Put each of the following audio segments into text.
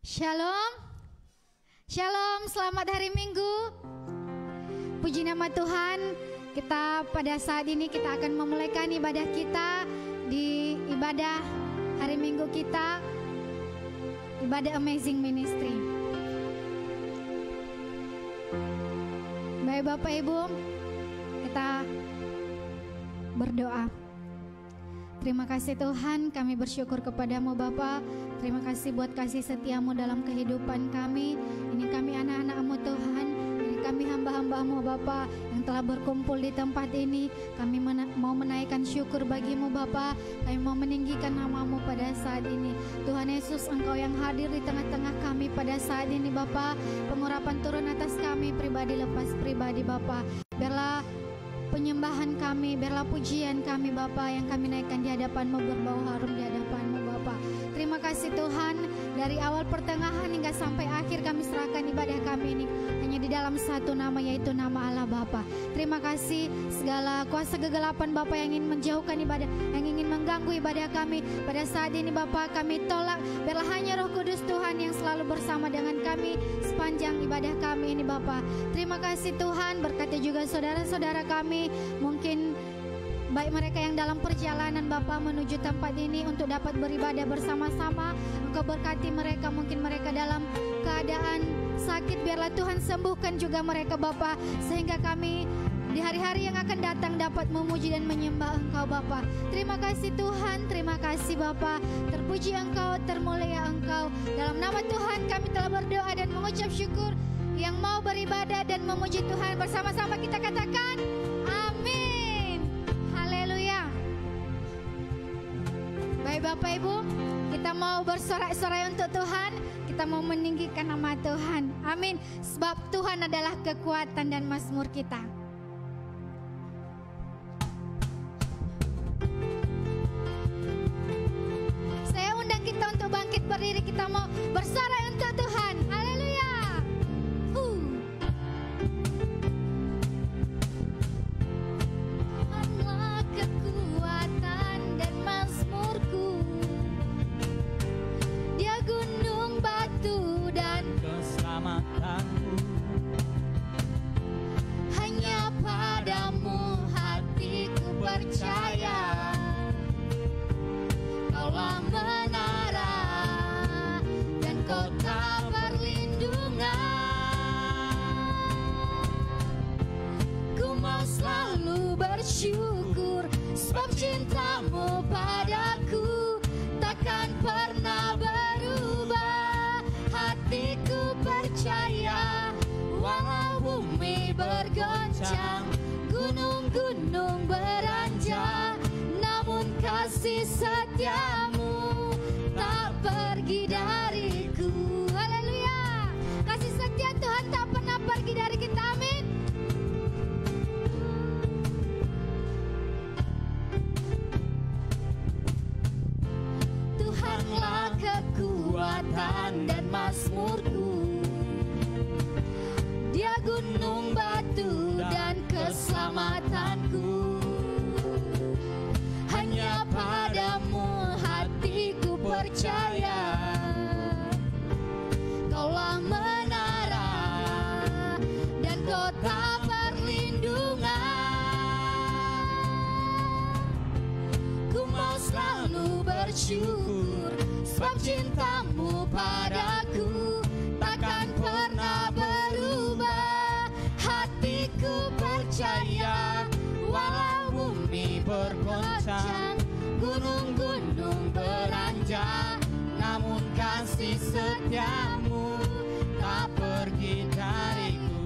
Shalom, Shalom, selamat hari Minggu. Puji nama Tuhan. Kita pada saat ini kita akan memulaikan ibadah kita di ibadah hari Minggu kita, ibadah Amazing Ministry. Baik Bapak Ibu, kita berdoa. Terima kasih Tuhan, kami bersyukur kepadamu Bapa. Terima kasih buat kasih setiamu dalam kehidupan kami. Ini kami anak-anakmu Tuhan. Ini kami hamba-hambamu Bapa yang telah berkumpul di tempat ini. Kami mau menaikkan syukur bagimu Bapa. Kami mau meninggikan namamu pada saat ini. Tuhan Yesus, Engkau yang hadir di tengah-tengah kami pada saat ini Bapa. Pengurapan turun atas kami, pribadi lepas pribadi Bapa. Biarlah penyembahan kami, biarlah pujian kami Bapa yang kami naikkan di hadapanmu berbau harum di hadapanmu Bapa. Terima kasih Tuhan, dari awal pertengahan hingga sampai akhir kami serahkan ibadah kami ini hanya di dalam satu nama, yaitu nama Allah Bapa. Terima kasih segala kuasa kegelapan Bapa yang ingin menjauhkan ibadah, yang ingin mengganggu ibadah kami pada saat ini Bapa, kami tolak. Biarlah hanya Roh Kudus Tuhan yang selalu bersama dengan kami sepanjang ibadah kami ini Bapa. Terima kasih Tuhan, berkati juga saudara-saudara kami, mungkin baik mereka yang dalam perjalanan Bapa menuju tempat ini untuk dapat beribadah bersama-sama. Engkau berkati mereka, mungkin mereka dalam keadaan sakit, biarlah Tuhan sembuhkan juga mereka Bapa, sehingga kami di hari-hari yang akan datang dapat memuji dan menyembah Engkau Bapa. Terima kasih Tuhan, terima kasih Bapa. Terpuji Engkau, termulia Engkau. Dalam nama Tuhan kami telah berdoa dan mengucap syukur. Yang mau beribadah dan memuji Tuhan bersama-sama kita katakan amin. Haleluya. Baik Bapak Ibu, kita mau bersorak-sorai untuk Tuhan. Kita mau meninggikan nama Tuhan. Amin. Sebab Tuhan adalah kekuatan dan mazmur kita. Saya undang kita untuk bangkit berdiri. Kita mau bersorai untuk Tuhan. Haleluya. Allah kekuatan dan mazmurku. Dia gunung batu dan keselamatanku. hanya padamu hatiku percaya. Kaulah menara dan kota perlindungan. Ku mau selalu bersyukur sebab cintamu padaku takkan pernah berubah. Hatiku percaya walau bumi bergoncang, gunung-gunung beranjak, namun kasih setiamu tak pergi dariku. Haleluya. Kasih setia Tuhan tak pernah pergi dari kita. Amin. Tuhanlah kekuatan dan mazmurku. Dia gunung batu dan keselamatanku. Hanya padamu hatiku percaya. Kaulah menara dan kota perlindungan. Ku mau selalu bersyukur sebab cintamu padaku takkan pernah berubah. Hatiku percaya walau bumi bergoncang, gunung-gunung beranjak, namun kasih setiamu tak pergi dariku.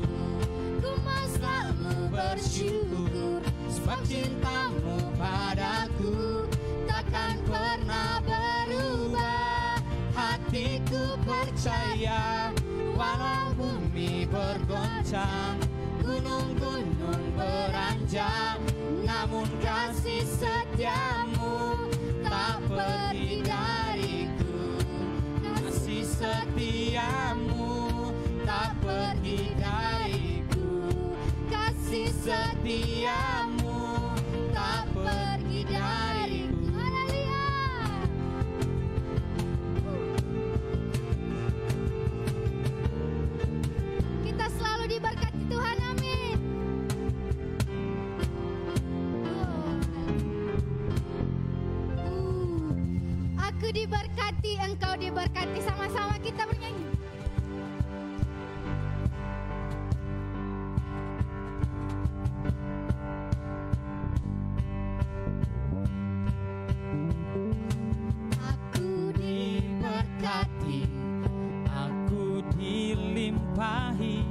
Ku mau selalu bersyukur sebab cintamu padaku takkan pernah berubah. Hatiku percaya walau bumi bergoncang, gunung-gunung beranjak, namun kasih setiamu tak pergi dariku. Kasih setiamu tak pergi dariku. Kasih setiamu tak pergi dariku. Haleluya. diberkati, engkau diberkati. Sama-sama kita bernyanyi. Aku diberkati, aku dilimpahi,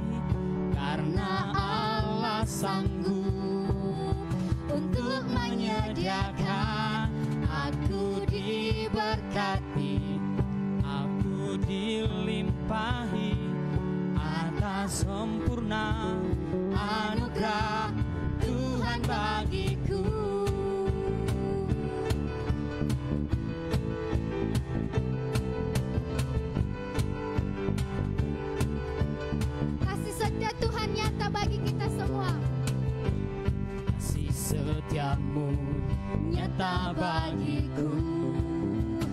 karena Allah sanggup untuk menyediakan. Aku diberkati, aku dilimpahi, atas sempurna anugerah Tuhan bagiku. Kasih setia Tuhan nyata bagi kita semua. Kasih setiamu nyata bagiku,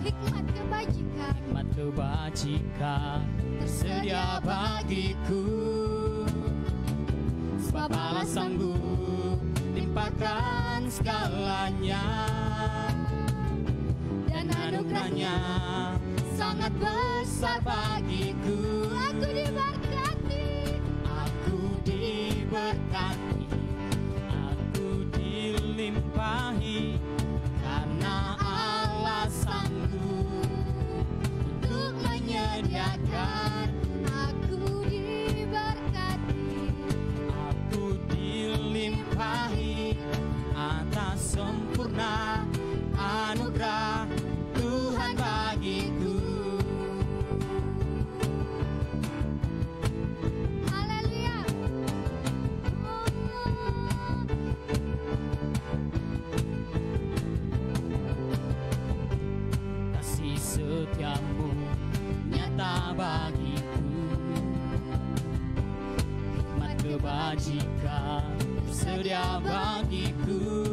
Hikmat kebajikan hikmat kebajikan tersedia bagiku. Sebab Allah sanggup limpahkan segalanya, dan anugerahnya sangat besar bagiku. aku diberkati. Aku diberkati, aku dilimpahi, karena Allah sanggup untuk menyediakan. Aku diberkati. Aku dilimpahi, atas sempurna anugerah Tuhan bagiku. Haleluya. Kasih setiamu nyata bagiku, hikmat kebajikan tersedia bagiku.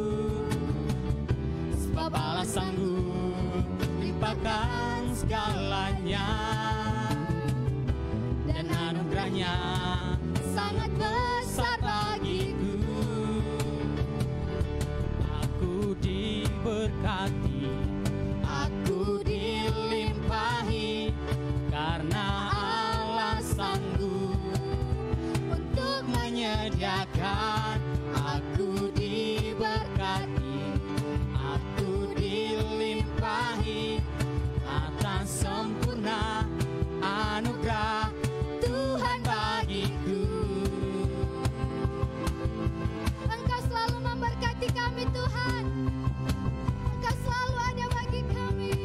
Sebab Allah sanggup limpahkan segalanya, dan anugerahnya sangat besar bagiku. Aku diberkati, aku dilimpahi, karena Allah sanggup untuk menyediakan. Aku diberkati, aku dilimpahi, atas sempurna anugerah Tuhan bagiku. Engkau selalu memberkati kami Tuhan. Engkau selalu ada bagi kami.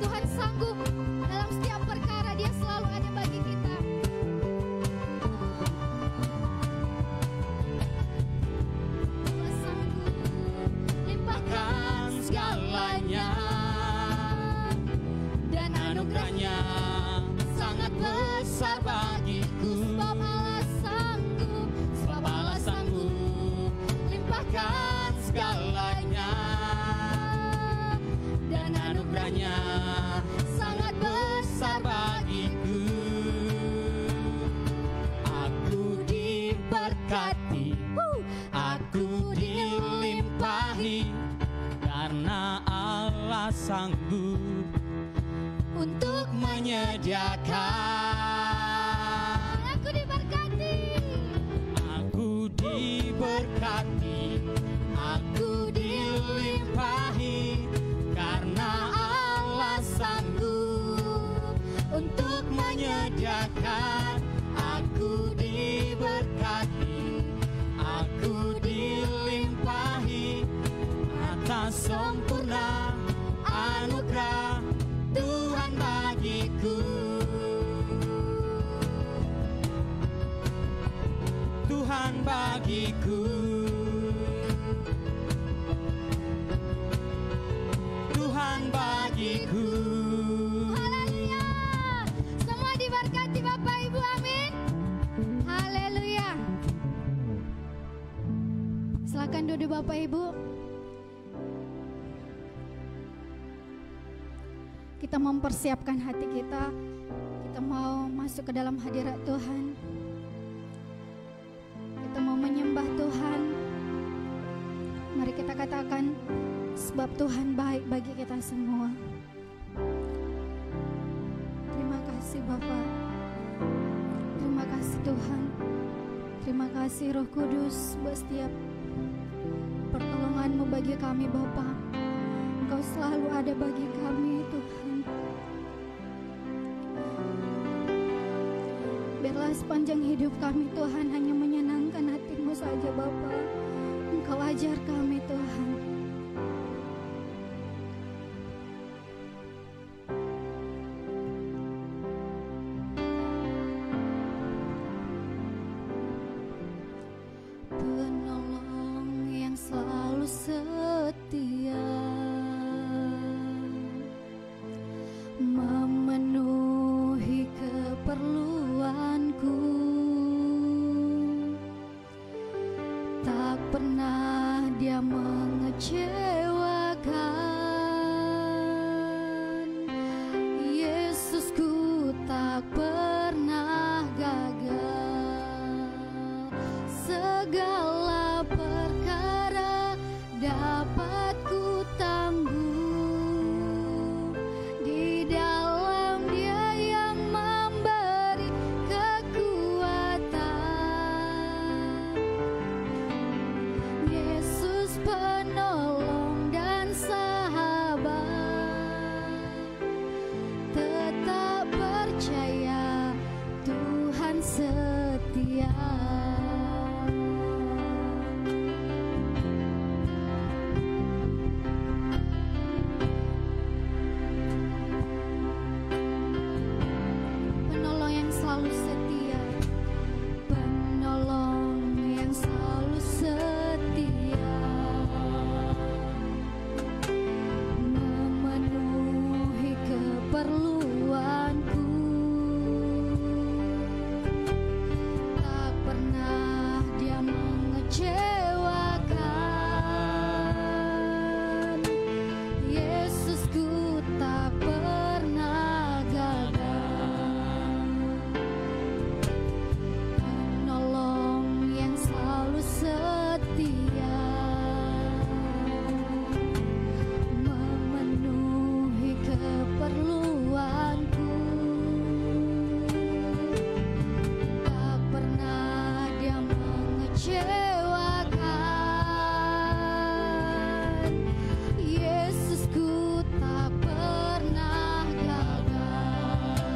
Tuhan sanggup dalam setiap perkara, Dia selalu ada bagi kita. Dia sanggup limpahkan Limpahkan segalanya, dan anugerahnya sangat besar bagiku. Sebab Allah sanggup, Sebab Allah sanggup limpahkan segalanya, dan anugerahnya sangat besar bagiku. Aku diberkati, aku dilimpahi, karena Allah sanggup untuk menyediakan. aku diberkati. Aku diberkati, aku dilimpahi, karena Allah sanggup untuk menyediakan. Aku diberkati, aku dilimpahi, atas sempurna anugerah Tuhan bagiku. Tuhan bagiku, Tuhan bagiku. Haleluya. Semua diberkati Bapak Ibu, amin. Haleluya. Silakan duduk Bapak Ibu. Kita mempersiapkan hati kita. Kita mau masuk ke dalam hadirat Tuhan. Tuhan baik bagi kita semua. Terima kasih Bapa. Terima kasih Tuhan. Terima kasih Roh Kudus buat setiap pertolongan-Mu bagi kami Bapa. Engkau selalu ada bagi kami Tuhan. Biarlah sepanjang hidup kami Tuhan hanya menyenangkan hati-Mu saja Bapa. Engkau ajar kami Tuhan. Penolong yang selalu setia, memenuhi keperluanku, tak pernah Dia mengecewakan. Yesusku tak pernah gagal. Segala perkara dapat ku tanggung di dalam Dia yang memberi kekuatan. Yesus penolong dan sahabat, tetap percaya Tuhan setia. Penolong yang selalu setia, penolong yang selalu setia, memenuhi keperluanku, tak pernah Dia mengecewakan. Yesusku tak pernah gagal. Penolong yang selalu setia, memenuhi keperluanku, tak pernah Dia mengecewakan. Yesusku tak pernah gagal.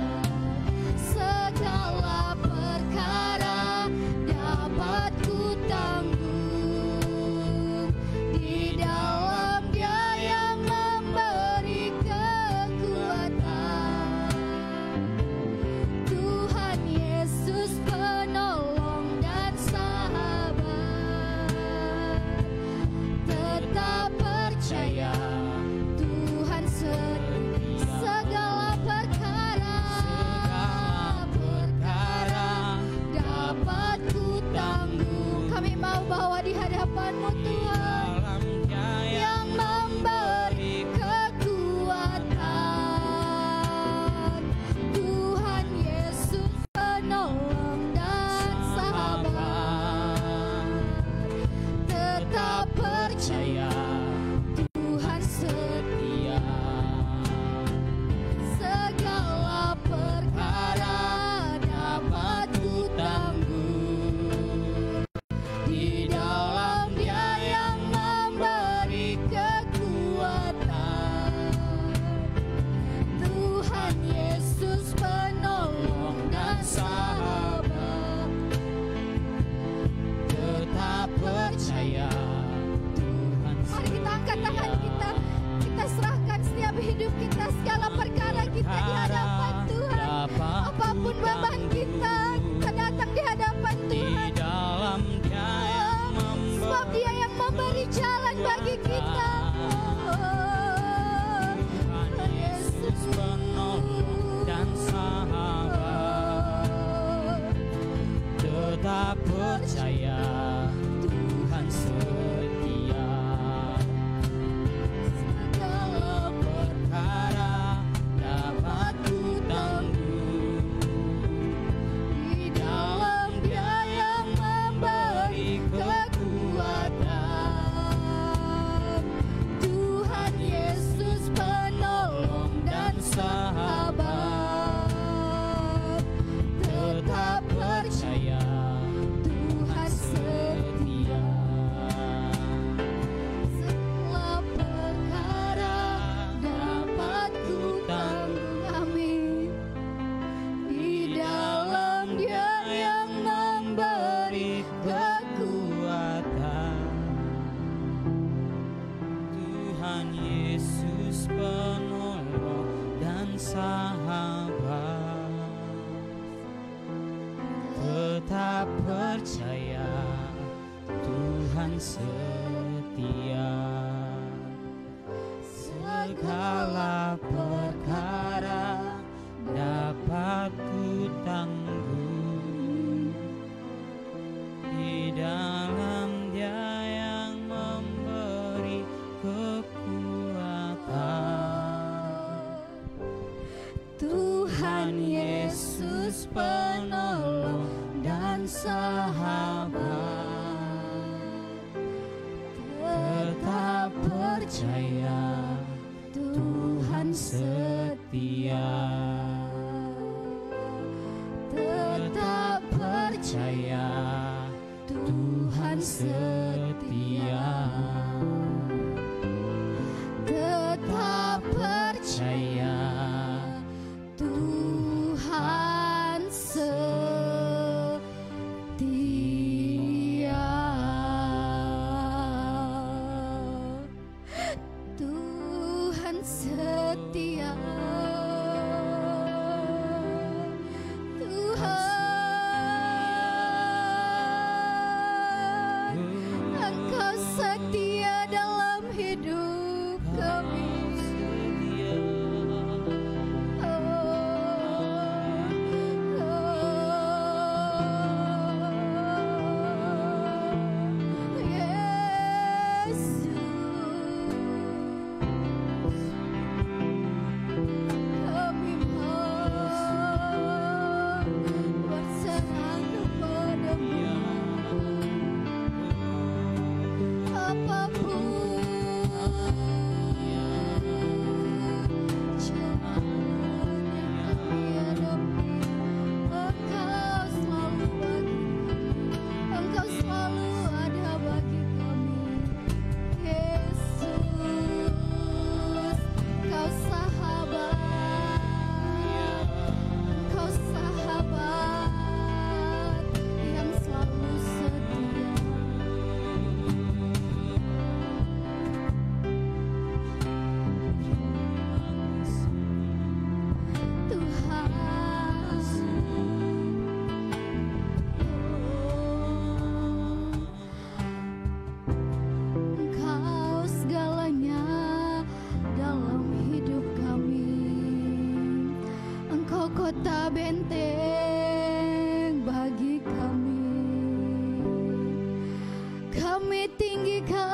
Segala perkara dapat ku tanggung di dalam Dia yang memberi kekuatan. Tuhan Yesus penolong dan sahabat, tetap percaya Tuhan setia. Segala perkara dapat ku tanggung. Kami mau bawa di hadapan-Mu Tuhan, dalam Dia yang memberi kekuatan. Tuhan Yesus penolong dan sahabat, tetap percaya Tuhan setia. Segala perkara dapat ku tanggung di dalam Dia yang memberi kekuatan. Tuhan Yesus penolong dan sahabat, tetap percaya Tuhan mari kita angkat tangan kita, kita serahkan setiap hidup kita, segala perkara kita di hadapan Tuhan. Apapun beban kita, kita datang di hadapan di Tuhan. dalam Dia yang Sebab Dia yang memberi jalan bagi kita. Tuhan Yesus penolong dan sahabat, tetap percaya Tuhan setia. Segala perkara dapat ku tanggung di dalam Dia yang memberi kekuatan. setia. Segala perkara dapat ku tanggung di dalam Dia yang memberi kekuatan. Tuhan Yesus penolong dan sahabat, tetap percaya Tuhan setia. Tetap percaya Tuhan setia. Tetap percaya Tuhan setia. Tuhan setia. Tuhan, Engkau setia dalam hidup kami. Kota benteng bagi kami tinggikan,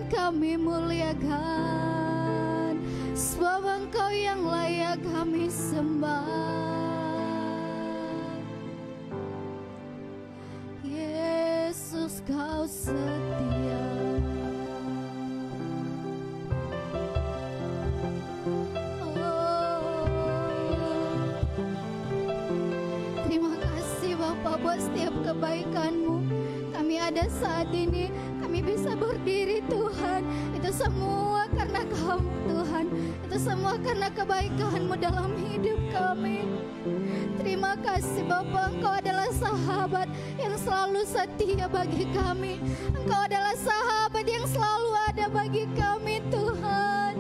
kami muliakan, sebab Engkau yang layak kami sembah. Yesus, Kau setia. Buat setiap kebaikan-Mu, kami ada saat ini, kami bisa berdiri Tuhan. Itu semua karena Kau Tuhan, itu semua karena kebaikan-Mu dalam hidup kami. Terima kasih Bapa, Engkau adalah sahabat yang selalu setia bagi kami. Engkau adalah sahabat yang selalu ada bagi kami Tuhan.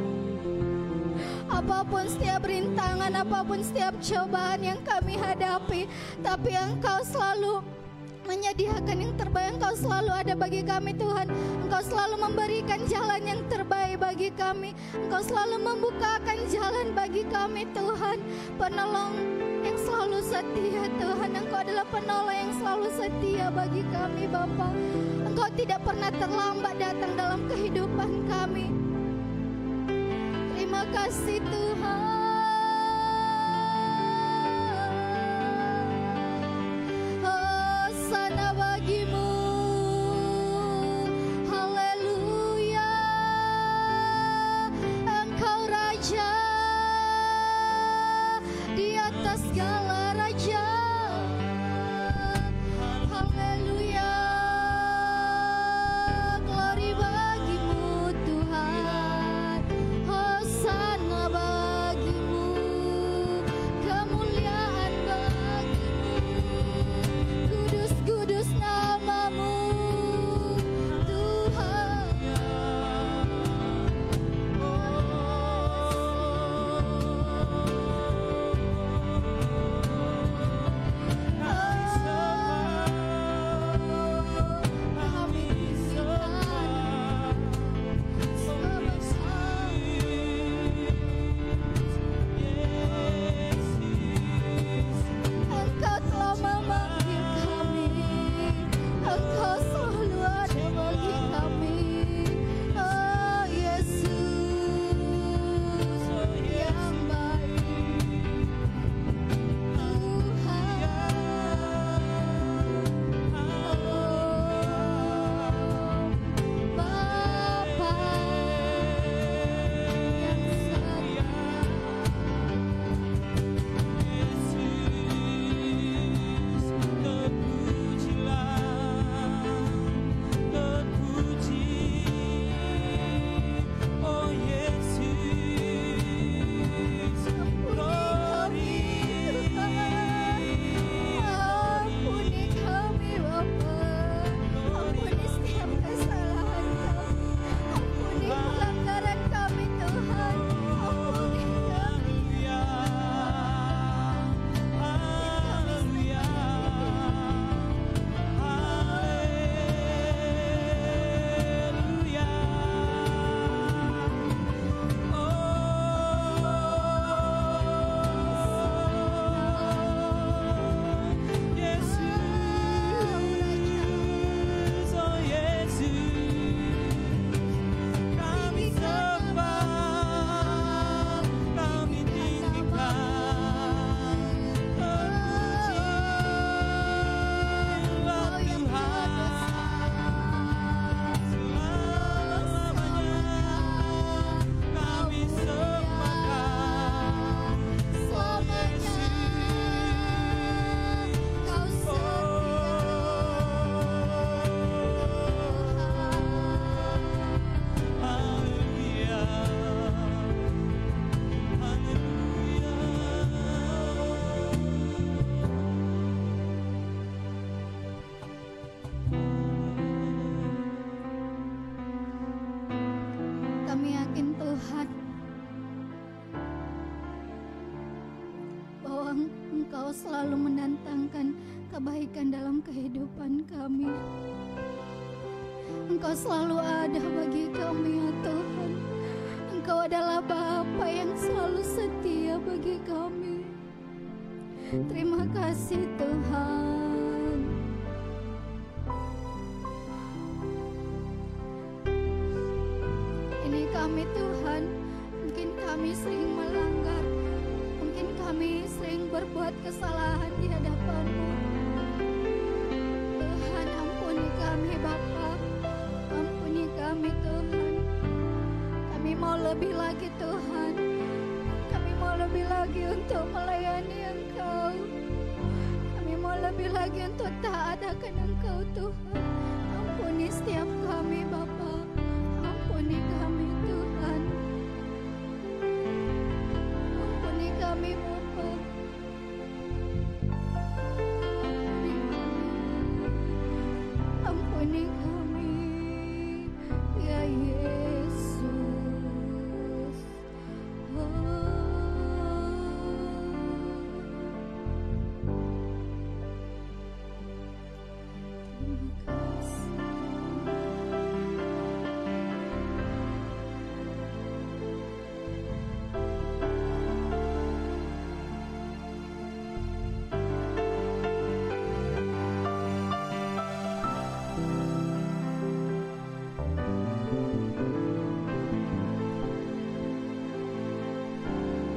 Apapun setiap rintangan, apapun setiap cobaan yang kami hadapi, tapi Engkau selalu menyediakan yang terbaik. Engkau selalu ada bagi kami Tuhan. Engkau selalu memberikan jalan yang terbaik bagi kami. Engkau selalu membukakan jalan bagi kami Tuhan. Penolong yang selalu setia Tuhan. Engkau adalah penolong yang selalu setia bagi kami Bapa. Engkau tidak pernah terlambat datang dalam kehidupan kami. Terima kasih Tuhan. Hosana bagi-Mu. Haleluya. Engkau Raja di atas segala raja. Haleluya. Glory bagi-Mu Tuhan. Hosana bagi-Mu, kemuliaan bagi-Mu. Kudus, kudus nama-Mu Tuhan. Engkau selalu mendatangkan kebaikan dalam kehidupan kami. Engkau selalu ada bagi kami ya Tuhan. Engkau adalah Bapa yang selalu setia bagi kami. Terima kasih Tuhan. Ini kami Tuhan, mungkin kami sering melanggar, mungkin kami sering berbuat kesalahan di hadapan-Mu. Tuhan, ampuni kami Bapa, ampuni kami Tuhan. Kami mau lebih lagi Tuhan, kami mau lebih lagi untuk melayani Engkau. Kami mau lebih lagi untuk taat akan Engkau Tuhan. Ampuni setiap kami Bapa, ampuni kami Tuhan. Ampuni kami Bapa. Ampuni kami ya Yesus.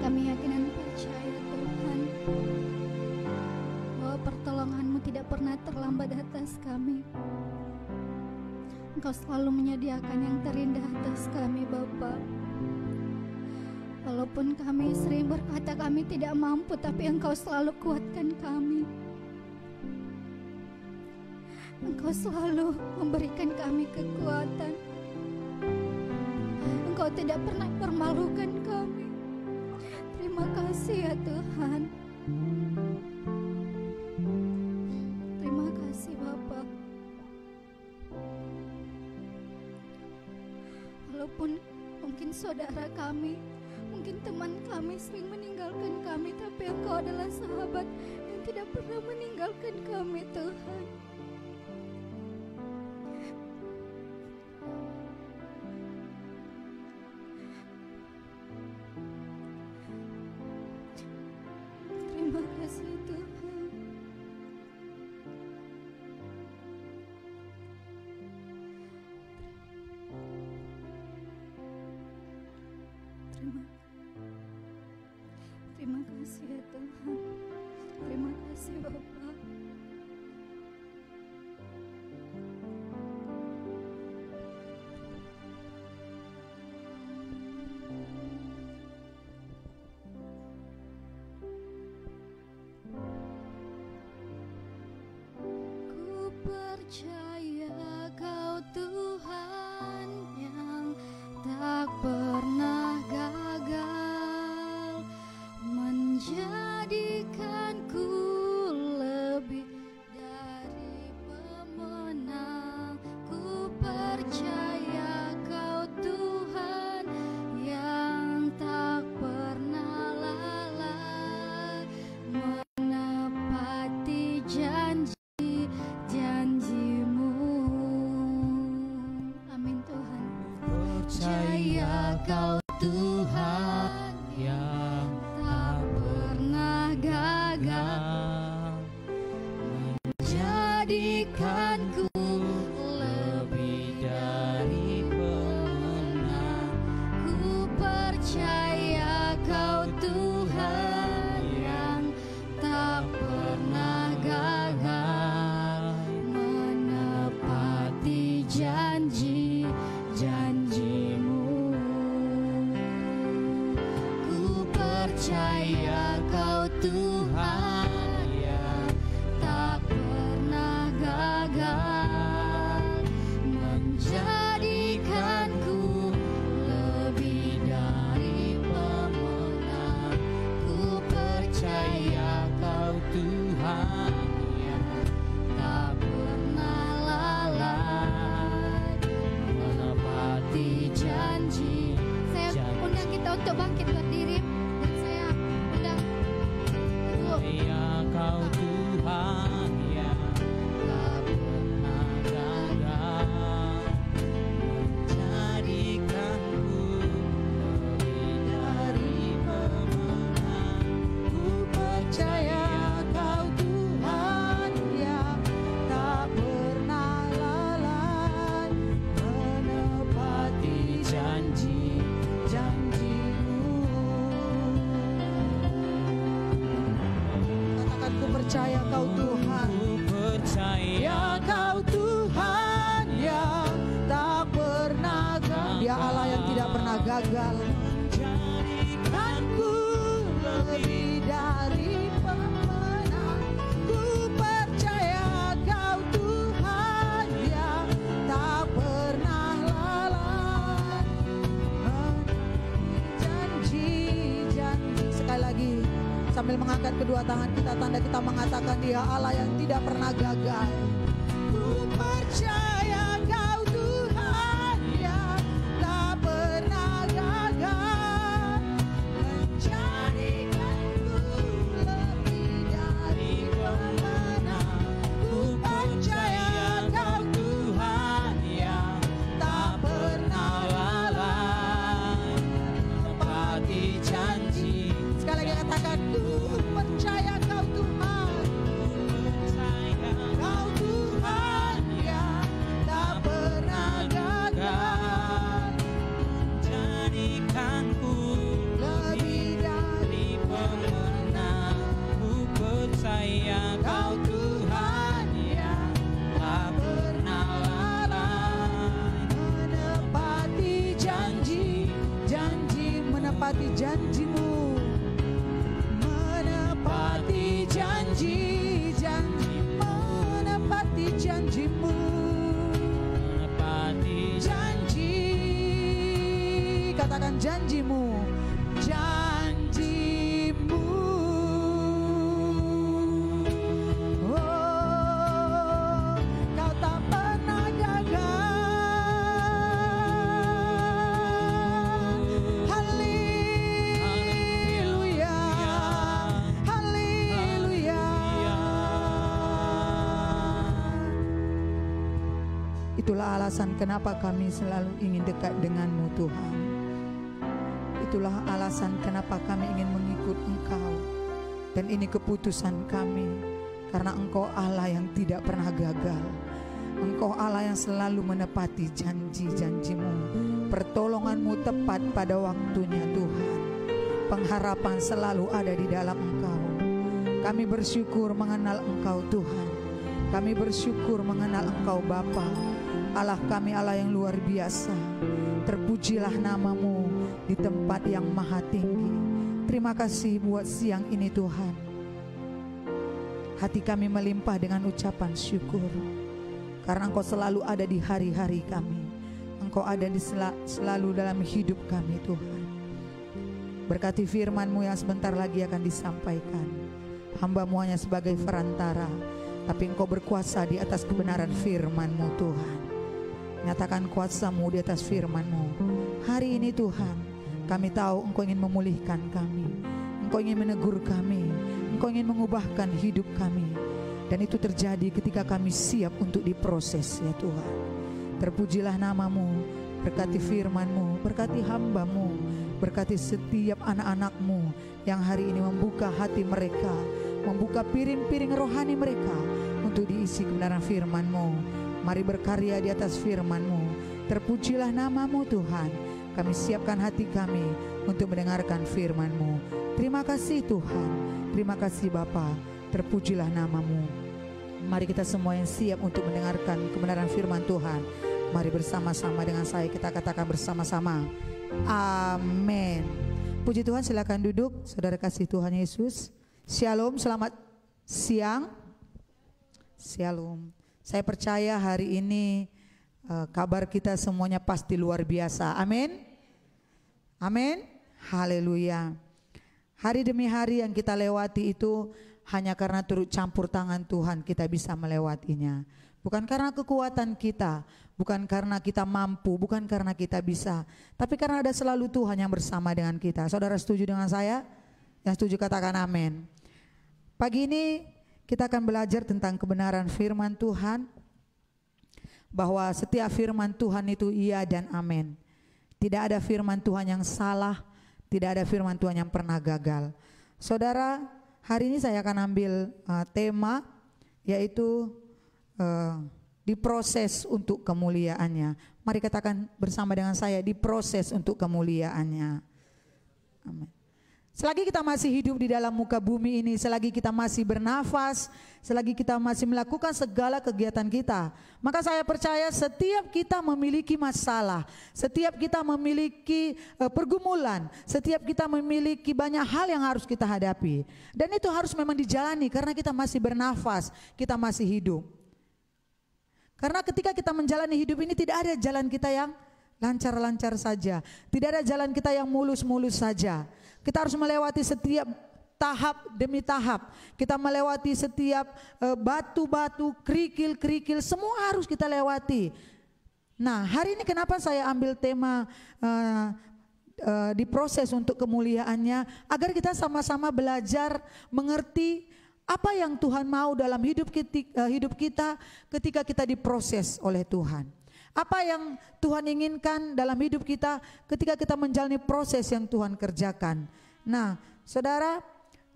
Kami yakin dan percaya Tuhan bahwa pertolongan-Mu tidak pernah terlambat atas kami. Engkau selalu menyediakan yang terindah atas kami Bapa. Walaupun kami sering berkata kami tidak mampu, tapi Engkau selalu kuatkan kami. Engkau selalu memberikan kami kekuatan. Engkau tidak pernah permalukan kami. Terima kasih ya Tuhan. Terima kasih Bapa. Walaupun mungkin saudara kami, mungkin teman kami sering meninggalkan kami, tapi Engkau adalah sahabat yang tidak pernah meninggalkan kami Tuhan. Terima kasih Tuhan. Terima kasih ya Tuhan. Terima kasih Bapa. Ku percaya Kau Tuhan yang tak pernah gagal menjadikanku lebih dari pemenang. Ku percaya Kau Tuhan yang tak pernah lalai menepati janji-janji-Mu. Amin Tuhan. Percaya Kau Tuhan yang Tak pernah gagal menjadikanku lebih dari pemenang. Ku percaya Kau Tuhan yang tak pernah gagal menepati janji-janji-Mu. Ku percaya Kau Tuhan yang tak pernah gagal menjadikanku lebih dari pemenang. Ku percaya Kau Tuhan yang tak pernah lalai menepati janji. Saya undang kita untuk bangkit berdiri, dan saya undang Ibu janji. percaya Kau Tuhan. Ku percaya Kau Tuhan yang tak pernah gagal. Dia Allah yang tidak pernah gagal. Menjadikanku lebih Dari pemenang, ku percaya Kau Tuhan yang tak pernah lalai. Janji-janji. Sekali lagi sambil mengangkat kedua tangan kita, tanda kita mengatakan Dia Allah yang tidak pernah gagal. Ku percaya Kau Tuhan yang tak pernah gagal. Menjadikanku lebih dari pemenang. Ku percaya Kau Tuhan yang tak pernah lalai. menepati janji. Sekali lagi katakan, ku percaya Kau Tuhan. Kau Tuhan yang tak pernah gagal. Menjadikanku Lebih dari di pemenang. Ku percaya Kau Tuhan yang tak pernah lalai. menepati janji, janji menepati janjimu. Menepati janji, janji menepati janjimu. Menepati Janji, katakan janjimu, janjimu. Oh, Kau tak pernah gagal. Haleluya, haleluya. Itulah alasan kenapa kami selalu ingin dekat denganmu Tuhan. Itulah alasan kenapa kami ingin mengikut Engkau. Dan ini keputusan kami, karena Engkau Allah yang tidak pernah gagal. Engkau Allah yang selalu menepati janji-janjimu. Pertolonganmu tepat pada waktunya Tuhan. Pengharapan selalu ada di dalam Engkau. Kami bersyukur mengenal Engkau Tuhan. Kami bersyukur mengenal Engkau Bapa. Allah kami Allah yang luar biasa. Terpujilah namamu di tempat yang maha tinggi. Terima kasih buat siang ini Tuhan. Hati kami melimpah dengan ucapan syukur. Karena Engkau selalu ada di hari-hari kami. Engkau ada di selalu dalam hidup kami Tuhan. Berkati firman-Mu yang sebentar lagi akan disampaikan. Hamba-Mu hanya sebagai perantara, tapi Engkau berkuasa di atas kebenaran firman-Mu Tuhan. Nyatakan kuasa-Mu di atas firman-Mu. Hari ini Tuhan, kami tahu Engkau ingin memulihkan kami. Engkau ingin menegur kami. Engkau ingin mengubahkan hidup kami. Dan itu terjadi ketika kami siap untuk diproses ya Tuhan. Terpujilah namamu, berkati firman-Mu, berkati hamba-Mu, berkati setiap anak-anak-Mu yang hari ini membuka hati mereka, membuka piring-piring rohani mereka untuk diisi kebenaran firman-Mu. Mari berkarya di atas firman-Mu. Terpujilah namamu Tuhan. Kami siapkan hati kami untuk mendengarkan firman-Mu. Terima kasih Tuhan. Terima kasih Bapa. Terpujilah namamu. Mari kita semua yang siap untuk mendengarkan kebenaran firman Tuhan. Mari bersama-sama dengan saya kita katakan bersama-sama. Amin. Puji Tuhan, silakan duduk. Saudara kasih Tuhan Yesus. Shalom, selamat siang. Shalom. Saya percaya hari ini kabar kita semuanya pasti luar biasa. Amin. Amin. Haleluya. Hari demi hari yang kita lewati itu hanya karena turut campur tangan Tuhan kita bisa melewatinya. Bukan karena kekuatan kita, bukan karena kita mampu, bukan karena kita bisa, tapi karena ada selalu Tuhan yang bersama dengan kita. Saudara setuju dengan saya? Yang setuju katakan amin. Pagi ini kita akan belajar tentang kebenaran firman Tuhan, bahwa setiap firman Tuhan itu iya dan amin. Tidak ada firman Tuhan yang salah, tidak ada firman Tuhan yang pernah gagal. Saudara, hari ini saya akan ambil tema yaitu diproses untuk kemuliaannya. Mari katakan bersama dengan saya, diproses untuk kemuliaannya. Amin. Selagi kita masih hidup di dalam muka bumi ini, selagi kita masih bernafas, selagi kita masih melakukan segala kegiatan kita, maka saya percaya setiap kita memiliki masalah, setiap kita memiliki pergumulan, setiap kita memiliki banyak hal yang harus kita hadapi. Dan itu harus memang dijalani karena kita masih bernafas, kita masih hidup. Karena ketika kita menjalani hidup ini tidak ada jalan kita yang lancar-lancar saja, tidak ada jalan kita yang mulus-mulus saja. Kita harus melewati setiap tahap demi tahap. Kita melewati setiap batu-batu, kerikil-kerikil, semua harus kita lewati. Nah, hari ini kenapa saya ambil tema diproses untuk kemuliaannya, agar kita sama-sama belajar mengerti apa yang Tuhan mau dalam hidup kita ketika kita diproses oleh Tuhan. Apa yang Tuhan inginkan dalam hidup kita ketika kita menjalani proses yang Tuhan kerjakan. Nah, saudara,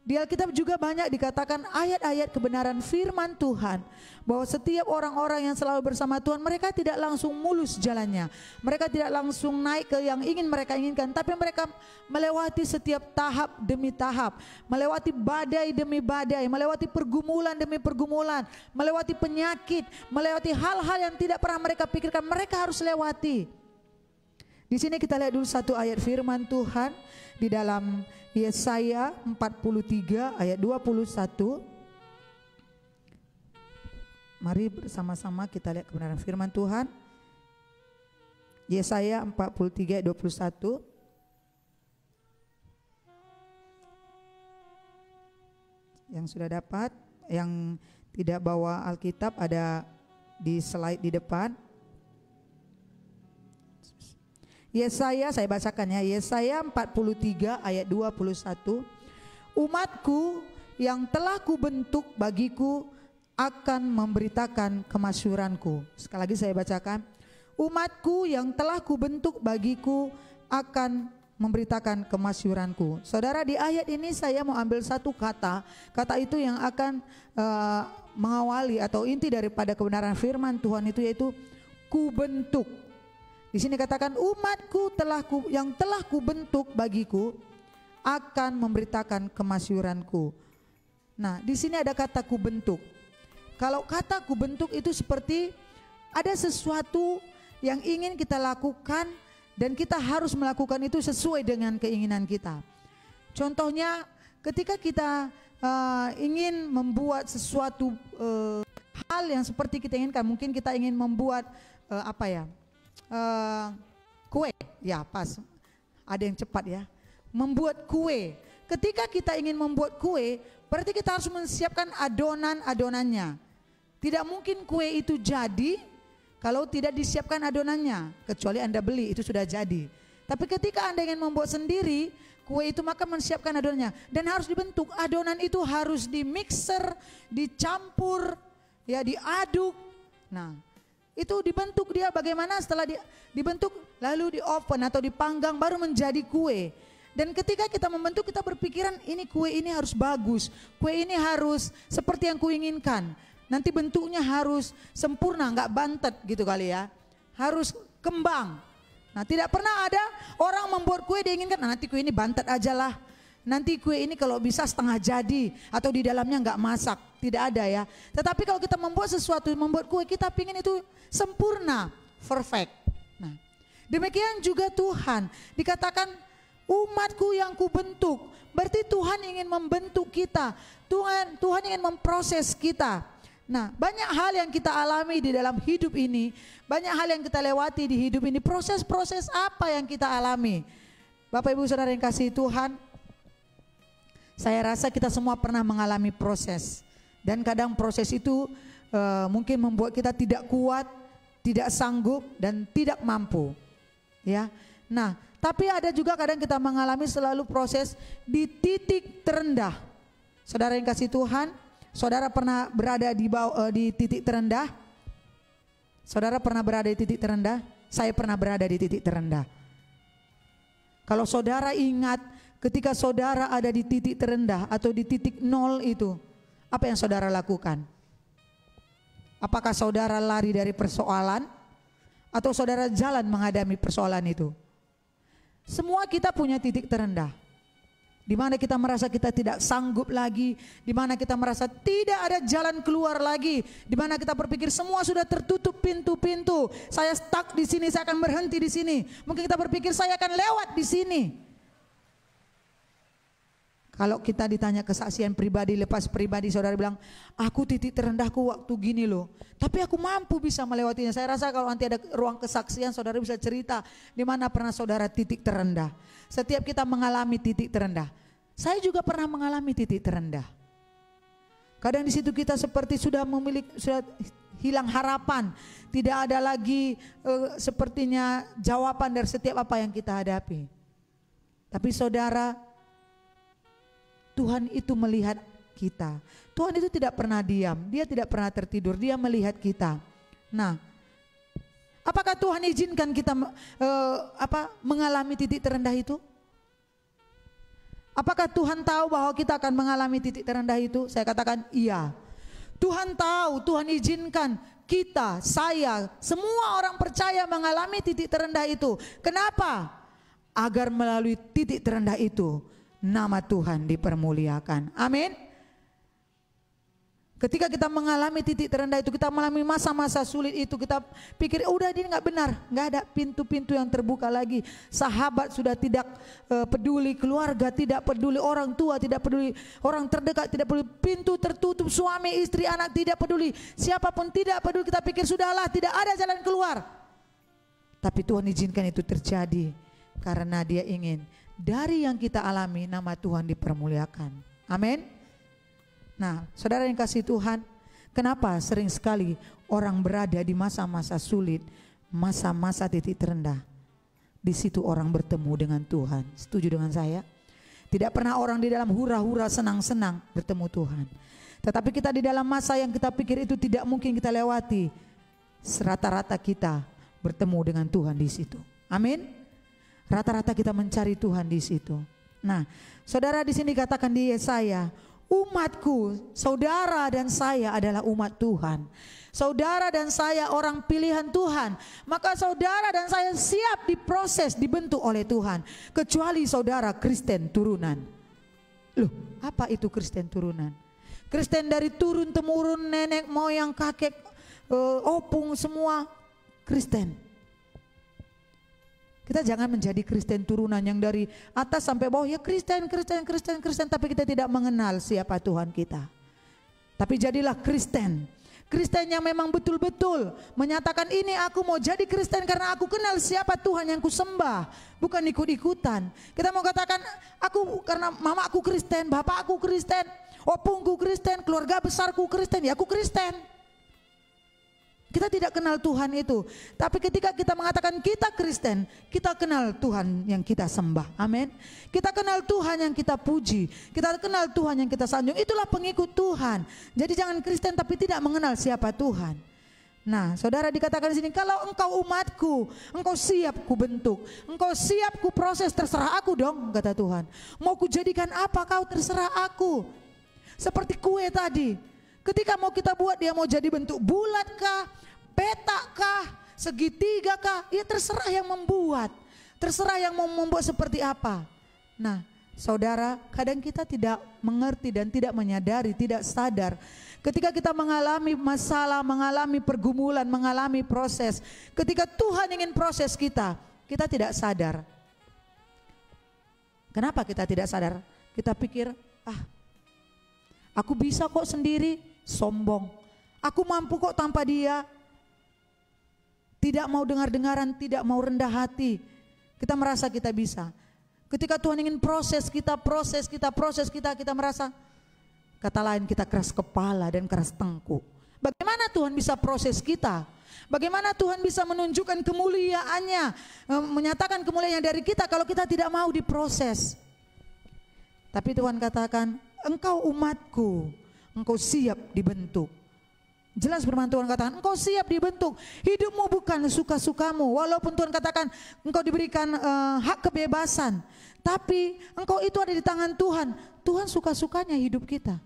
di Alkitab juga banyak dikatakan ayat-ayat kebenaran firman Tuhan, bahwa setiap orang-orang yang selalu bersama Tuhan, mereka tidak langsung mulus jalannya, mereka tidak langsung naik ke yang ingin mereka inginkan, tapi mereka melewati setiap tahap demi tahap, melewati badai demi badai, melewati pergumulan demi pergumulan, melewati penyakit, melewati hal-hal yang tidak pernah mereka pikirkan, mereka harus lewati. Di sini kita lihat dulu satu ayat firman Tuhan di dalam Yesaya 43 ayat 21. Mari bersama-sama kita lihat kebenaran firman Tuhan. Yesaya 43 ayat 21. Yang sudah dapat, yang tidak bawa Alkitab ada di slide di depan. Yesaya, saya bacakan ya, Yesaya 43 ayat 21. Umatku yang telah kubentuk bagiku akan memberitakan kemasyhuranku. Sekali lagi saya bacakan. Umatku yang telah kubentuk bagiku akan memberitakan kemasyhuranku. Saudara, di ayat ini saya mau ambil satu kata. Kata itu yang akan mengawali atau inti daripada kebenaran firman Tuhan itu, yaitu kubentuk. Di sini katakan umatku yang telah kubentuk bagiku akan memberitakan kemasyhuranku. Nah, di sini ada kata kubentuk. Kalau kata kubentuk itu seperti ada sesuatu yang ingin kita lakukan dan kita harus melakukan itu sesuai dengan keinginan kita. Contohnya ketika kita ingin membuat sesuatu hal yang seperti kita inginkan, mungkin kita ingin membuat kue, ya pas, ada yang cepat ya, membuat kue. Ketika kita ingin membuat kue, berarti kita harus menyiapkan adonan-adonannya. Tidak mungkin kue itu jadi kalau tidak disiapkan adonannya, kecuali Anda beli, itu sudah jadi. Tapi ketika Anda ingin membuat sendiri kue itu, maka menyiapkan adonannya dan harus dibentuk. Adonan itu harus dimixer, dicampur, ya diaduk. Nah, itu dibentuk dia bagaimana, setelah dibentuk lalu di oven atau dipanggang baru menjadi kue. Dan ketika kita membentuk, kita berpikiran ini kue ini harus bagus, kue ini harus seperti yang kuinginkan. Nanti bentuknya harus sempurna, nggak bantet gitu kali ya, harus kembang. Nah, tidak pernah ada orang membuat kue diinginkan, nah, nanti kue ini bantet aja lah, nanti kue ini kalau bisa setengah jadi atau di dalamnya nggak masak. Tidak ada ya. Tetapi kalau kita membuat sesuatu, membuat kue, kita pingin itu sempurna, perfect. Nah, demikian juga Tuhan dikatakan umatku yang kubentuk. Berarti Tuhan ingin membentuk kita. Tuhan ingin memproses kita. Nah, banyak hal yang kita alami di dalam hidup ini, banyak hal yang kita lewati di hidup ini. Proses-proses apa yang kita alami? Bapak Ibu Saudara yang kasih Tuhan, saya rasa kita semua pernah mengalami proses. Dan kadang proses itu mungkin membuat kita tidak kuat, tidak sanggup, dan tidak mampu. Ya, nah, tapi ada juga kadang kita mengalami selalu proses di titik terendah. Saudara yang kasih Tuhan, saudara pernah berada di titik terendah? Saudara pernah berada di titik terendah? Saya pernah berada di titik terendah. Kalau saudara ingat ketika saudara ada di titik terendah atau di titik nol itu, apa yang saudara lakukan? Apakah saudara lari dari persoalan atau saudara jalan menghadapi persoalan itu? Semua kita punya titik terendah. Di mana kita merasa kita tidak sanggup lagi, di mana kita merasa tidak ada jalan keluar lagi, di mana kita berpikir semua sudah tertutup pintu-pintu. Saya stuck di sini, saya akan berhenti di sini. Mungkin kita berpikir saya akan lewat di sini. Kalau kita ditanya kesaksian pribadi, lepas pribadi, saudara bilang, aku titik terendahku waktu gini loh, tapi aku mampu bisa melewatinya. Saya rasa kalau nanti ada ruang kesaksian, saudara bisa cerita di mana pernah saudara titik terendah. Setiap kita mengalami titik terendah. Saya juga pernah mengalami titik terendah. Kadang di situ kita seperti sudah hilang harapan, tidak ada lagi sepertinya jawaban dari setiap apa yang kita hadapi. Tapi saudara, Tuhan itu melihat kita. Tuhan itu tidak pernah diam, dia tidak pernah tertidur, dia melihat kita. Nah, apakah Tuhan izinkan kita mengalami titik terendah itu? Apakah Tuhan tahu bahwa kita akan mengalami titik terendah itu? Saya katakan iya. Tuhan tahu, Tuhan izinkan kita, saya, semua orang percaya mengalami titik terendah itu. Kenapa? Agar melalui titik terendah itu nama Tuhan dipermuliakan. Amin. Ketika kita mengalami titik terendah itu, kita mengalami masa-masa sulit itu, kita pikir udah ini nggak benar, nggak ada pintu-pintu yang terbuka lagi. Sahabat sudah tidak peduli, keluarga tidak peduli, orang tua tidak peduli, orang terdekat tidak peduli, pintu tertutup, suami, istri, anak tidak peduli, siapapun tidak peduli. Kita pikir sudahlah, tidak ada jalan keluar. Tapi Tuhan izinkan itu terjadi karena Dia ingin dari yang kita alami nama Tuhan dipermuliakan. Amin. Nah, saudara yang kasih Tuhan, kenapa sering sekali orang berada di masa-masa sulit, masa-masa titik terendah? Di situ orang bertemu dengan Tuhan. Setuju dengan saya? Tidak pernah orang di dalam hura-hura senang-senang bertemu Tuhan. Tetapi kita di dalam masa yang kita pikir itu tidak mungkin kita lewati, rata-rata kita bertemu dengan Tuhan di situ. Amin. Rata-rata kita mencari Tuhan di situ. Nah, saudara di sini katakan di Yesaya, umatku, saudara dan saya adalah umat Tuhan. Saudara dan saya orang pilihan Tuhan. Maka saudara dan saya siap diproses, dibentuk oleh Tuhan. Kecuali saudara Kristen turunan. Loh, apa itu Kristen turunan? Kristen dari turun temurun, nenek moyang, kakek, opung, semua Kristen. Kita jangan menjadi Kristen turunan yang dari atas sampai bawah, ya Kristen, tapi kita tidak mengenal siapa Tuhan kita. Tapi jadilah Kristen. Kristen yang memang betul-betul menyatakan ini aku mau jadi Kristen karena aku kenal siapa Tuhan yang ku sembah, bukan ikut-ikutan. Kita mau katakan aku karena mama aku Kristen, bapak aku Kristen, opungku Kristen, keluarga besarku Kristen, ya aku Kristen. Kita tidak kenal Tuhan itu. Tapi ketika kita mengatakan kita Kristen, kita kenal Tuhan yang kita sembah. Amin. Kita kenal Tuhan yang kita puji. Kita kenal Tuhan yang kita sanjung. Itulah pengikut Tuhan. Jadi jangan Kristen tapi tidak mengenal siapa Tuhan. Nah, saudara dikatakan di sini, kalau engkau umatku, engkau siap ku bentuk, engkau siap ku proses, terserah aku dong, kata Tuhan. Mau ku jadikan apa kau, terserah aku. Seperti kue tadi. Ketika mau kita buat, dia mau jadi bentuk bulat kah, petak kah, segitiga kah, ya terserah yang membuat, terserah yang mau membuat seperti apa. Nah, saudara, kadang kita tidak mengerti dan tidak menyadari, tidak sadar. Ketika kita mengalami masalah, mengalami pergumulan, mengalami proses, ketika Tuhan ingin proses kita, kita tidak sadar. Kenapa kita tidak sadar? Kita pikir, aku bisa kok sendiri. Sombong, aku mampu kok tanpa dia. Tidak mau dengar-dengaran, tidak mau rendah hati. Kita merasa kita bisa. Ketika Tuhan ingin proses kita, kita merasa, kata lain kita keras kepala dan keras tengkuk. Bagaimana Tuhan bisa proses kita? Bagaimana Tuhan bisa menunjukkan kemuliaannya, menyatakan kemuliaannya dari kita kalau kita tidak mau diproses? Tapi Tuhan katakan, engkau umatku, engkau siap dibentuk. Jelas firman Tuhan katakan, engkau siap dibentuk. Hidupmu bukan suka-sukamu. Walaupun Tuhan katakan engkau diberikan hak kebebasan, tapi engkau itu ada di tangan Tuhan. Tuhan suka-sukanya hidup kita.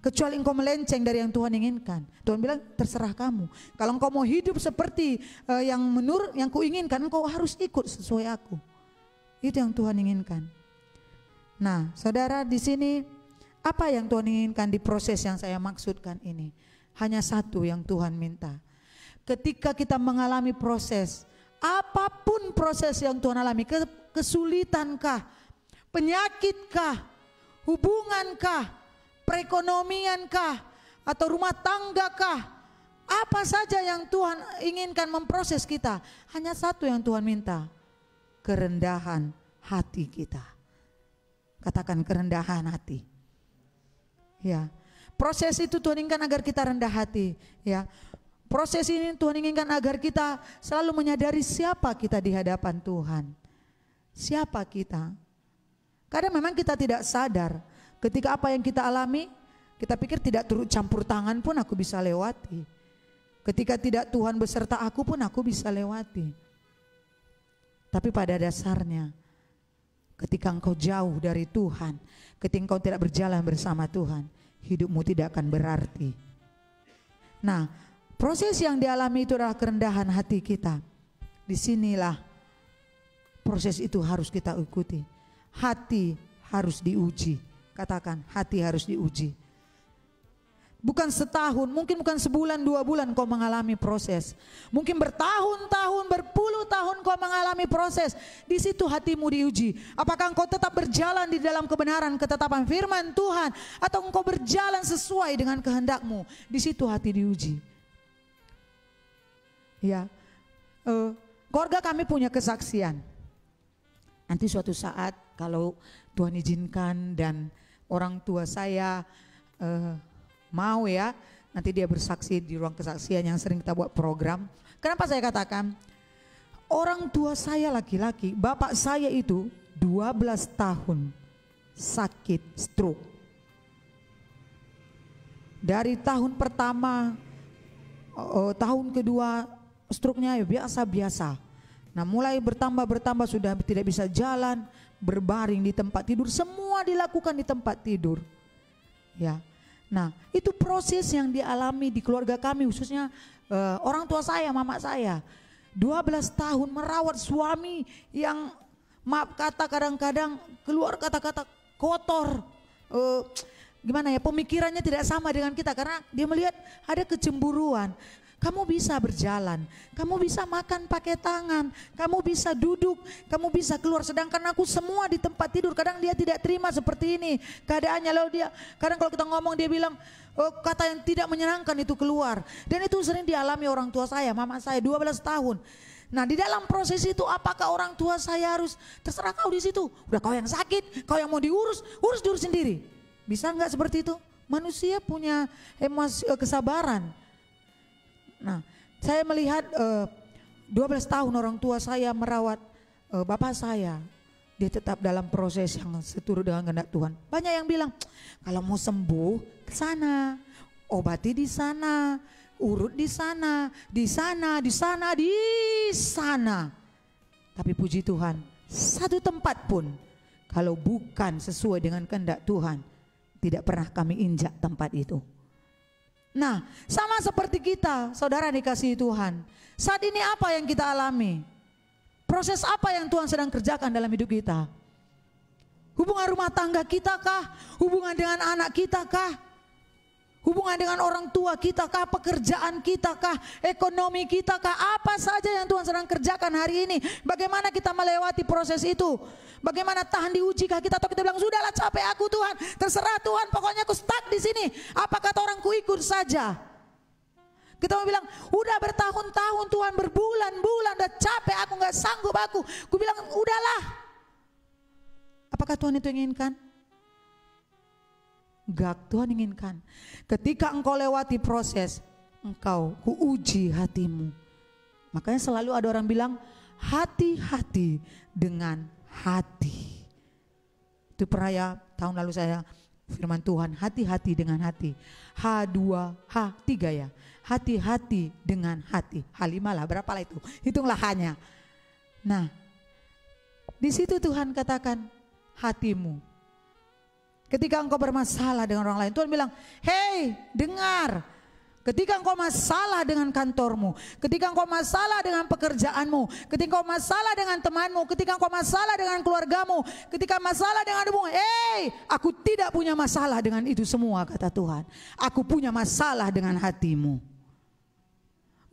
Kecuali engkau melenceng dari yang Tuhan inginkan. Tuhan bilang terserah kamu. Kalau engkau mau hidup seperti yang menurut yang kuinginkan, engkau harus ikut sesuai aku. Itu yang Tuhan inginkan. Nah, saudara, di sini apa yang Tuhan inginkan di proses yang saya maksudkan ini? Hanya satu yang Tuhan minta. Ketika kita mengalami proses, apapun proses yang Tuhan alami, kesulitankah, penyakitkah, hubungankah, perekonomiankah, atau rumah tanggakah, apa saja yang Tuhan inginkan memproses kita, hanya satu yang Tuhan minta, kerendahan hati kita. Katakan kerendahan hati. Ya, proses itu Tuhan inginkan agar kita rendah hati. Ya, proses ini Tuhan inginkan agar kita selalu menyadari siapa kita di hadapan Tuhan. Siapa kita? Kadang memang kita tidak sadar ketika apa yang kita alami, kita pikir tidak turut campur tangan pun aku bisa lewati. Ketika tidak Tuhan beserta aku pun aku bisa lewati. Tapi pada dasarnya, ketika engkau jauh dari Tuhan, ketika engkau tidak berjalan bersama Tuhan, hidupmu tidak akan berarti. Nah, proses yang dialami itu adalah kerendahan hati kita. Disinilah proses itu harus kita ikuti. Hati harus diuji. Katakan, hati harus diuji. Bukan setahun, mungkin bukan sebulan, 2 bulan kau mengalami proses. Mungkin bertahun-tahun, berpuluh tahun kau mengalami proses. Di situ hatimu diuji. Apakah engkau tetap berjalan di dalam kebenaran, ketetapan firman Tuhan, atau engkau berjalan sesuai dengan kehendakmu. Di situ hati diuji. Ya, keluarga kami punya kesaksian. Nanti suatu saat kalau Tuhan izinkan dan orang tua saya mau ya, nanti dia bersaksi di ruang kesaksian yang sering kita buat program. Kenapa saya katakan? Orang tua saya laki-laki, bapak saya itu 12 tahun sakit stroke. Dari tahun pertama, tahun kedua stroke-nya ya biasa-biasa. Nah mulai bertambah sudah tidak bisa jalan, berbaring di tempat tidur, semua dilakukan di tempat tidur. Ya. Nah itu proses yang dialami di keluarga kami, khususnya orang tua saya, mama saya. 12 tahun merawat suami yang maaf kata kadang-kadang keluar kata-kata kotor. Gimana ya, pemikirannya tidak sama dengan kita karena dia melihat ada kecemburuan. Kamu bisa berjalan, kamu bisa makan pakai tangan, kamu bisa duduk, kamu bisa keluar. Sedangkan aku semua di tempat tidur. Kadang dia tidak terima seperti ini keadaannya. Lalu dia, kadang kalau kita ngomong dia bilang kata yang tidak menyenangkan itu keluar. Dan itu sering dialami orang tua saya, mama saya 12 tahun. Nah di dalam proses itu apakah orang tua saya harus terserah kau di situ? Udah kau yang sakit, kau yang mau diurus, urus diri sendiri. Bisa nggak seperti itu? Manusia punya emosi, kesabaran. Nah, saya melihat 12 tahun orang tua saya merawat bapak saya. Dia tetap dalam proses yang seturut dengan kehendak Tuhan. Banyak yang bilang, kalau mau sembuh ke sana, obati di sana, urut di sana, di sana, di sana, di sana. Tapi puji Tuhan, satu tempat pun kalau bukan sesuai dengan kehendak Tuhan, tidak pernah kami injak tempat itu. Nah, sama seperti kita, saudara dikasihi Tuhan. Saat ini apa yang kita alami? Proses apa yang Tuhan sedang kerjakan dalam hidup kita? Hubungan rumah tangga kita kah? Hubungan dengan anak kita kah? Hubungan dengan orang tua kita kah? Pekerjaan kita kah? Ekonomi kita kah? Apa saja yang Tuhan sedang kerjakan hari ini? Bagaimana kita melewati proses itu? Bagaimana tahan diuji kah kita, atau kita bilang sudahlah capek aku Tuhan, terserah Tuhan, pokoknya aku stuck di sini. Apa kata orang, ku ikut saja. Kita mau bilang udah bertahun-tahun Tuhan, berbulan-bulan, udah capek aku, nggak sanggup aku. Ku bilang udahlah. Apakah Tuhan itu inginkan? Enggak, Tuhan inginkan ketika engkau lewati proses, engkau kuuji hatimu. Makanya selalu ada orang bilang hati-hati dengan hati. Itu peraya tahun lalu saya firman Tuhan, hati-hati dengan hati. H2H3 ya. Hati-hati dengan hati. H5 lah, berapa lah itu? Hitunglah hanya. Nah, di situ Tuhan katakan hatimu. Ketika engkau bermasalah dengan orang lain, Tuhan bilang, "Hei, dengar. Ketika engkau masalah dengan kantormu, ketika engkau masalah dengan pekerjaanmu, ketika engkau masalah dengan temanmu, ketika engkau masalah dengan keluargamu, ketika masalah denganmu, aku tidak punya masalah dengan itu semua, kata Tuhan. Aku punya masalah dengan hatimu.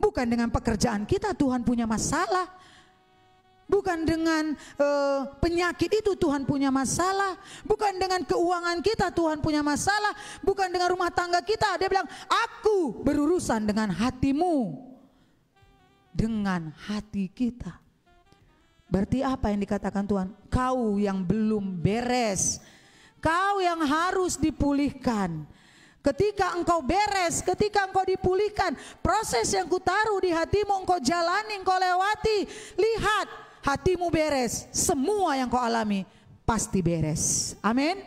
Bukan dengan pekerjaan kita Tuhan punya masalah. Bukan dengan penyakit itu Tuhan punya masalah. Bukan dengan keuangan kita Tuhan punya masalah. Bukan dengan rumah tangga kita. Dia bilang, aku berurusan dengan hatimu. Dengan hati kita. Berarti apa yang dikatakan Tuhan? Kau yang belum beres. Kau yang harus dipulihkan. Ketika engkau beres, ketika engkau dipulihkan, proses yang kutaruh di hatimu engkau jalani, engkau lewati. Lihat, hatimu beres, semua yang kau alami pasti beres. Amin.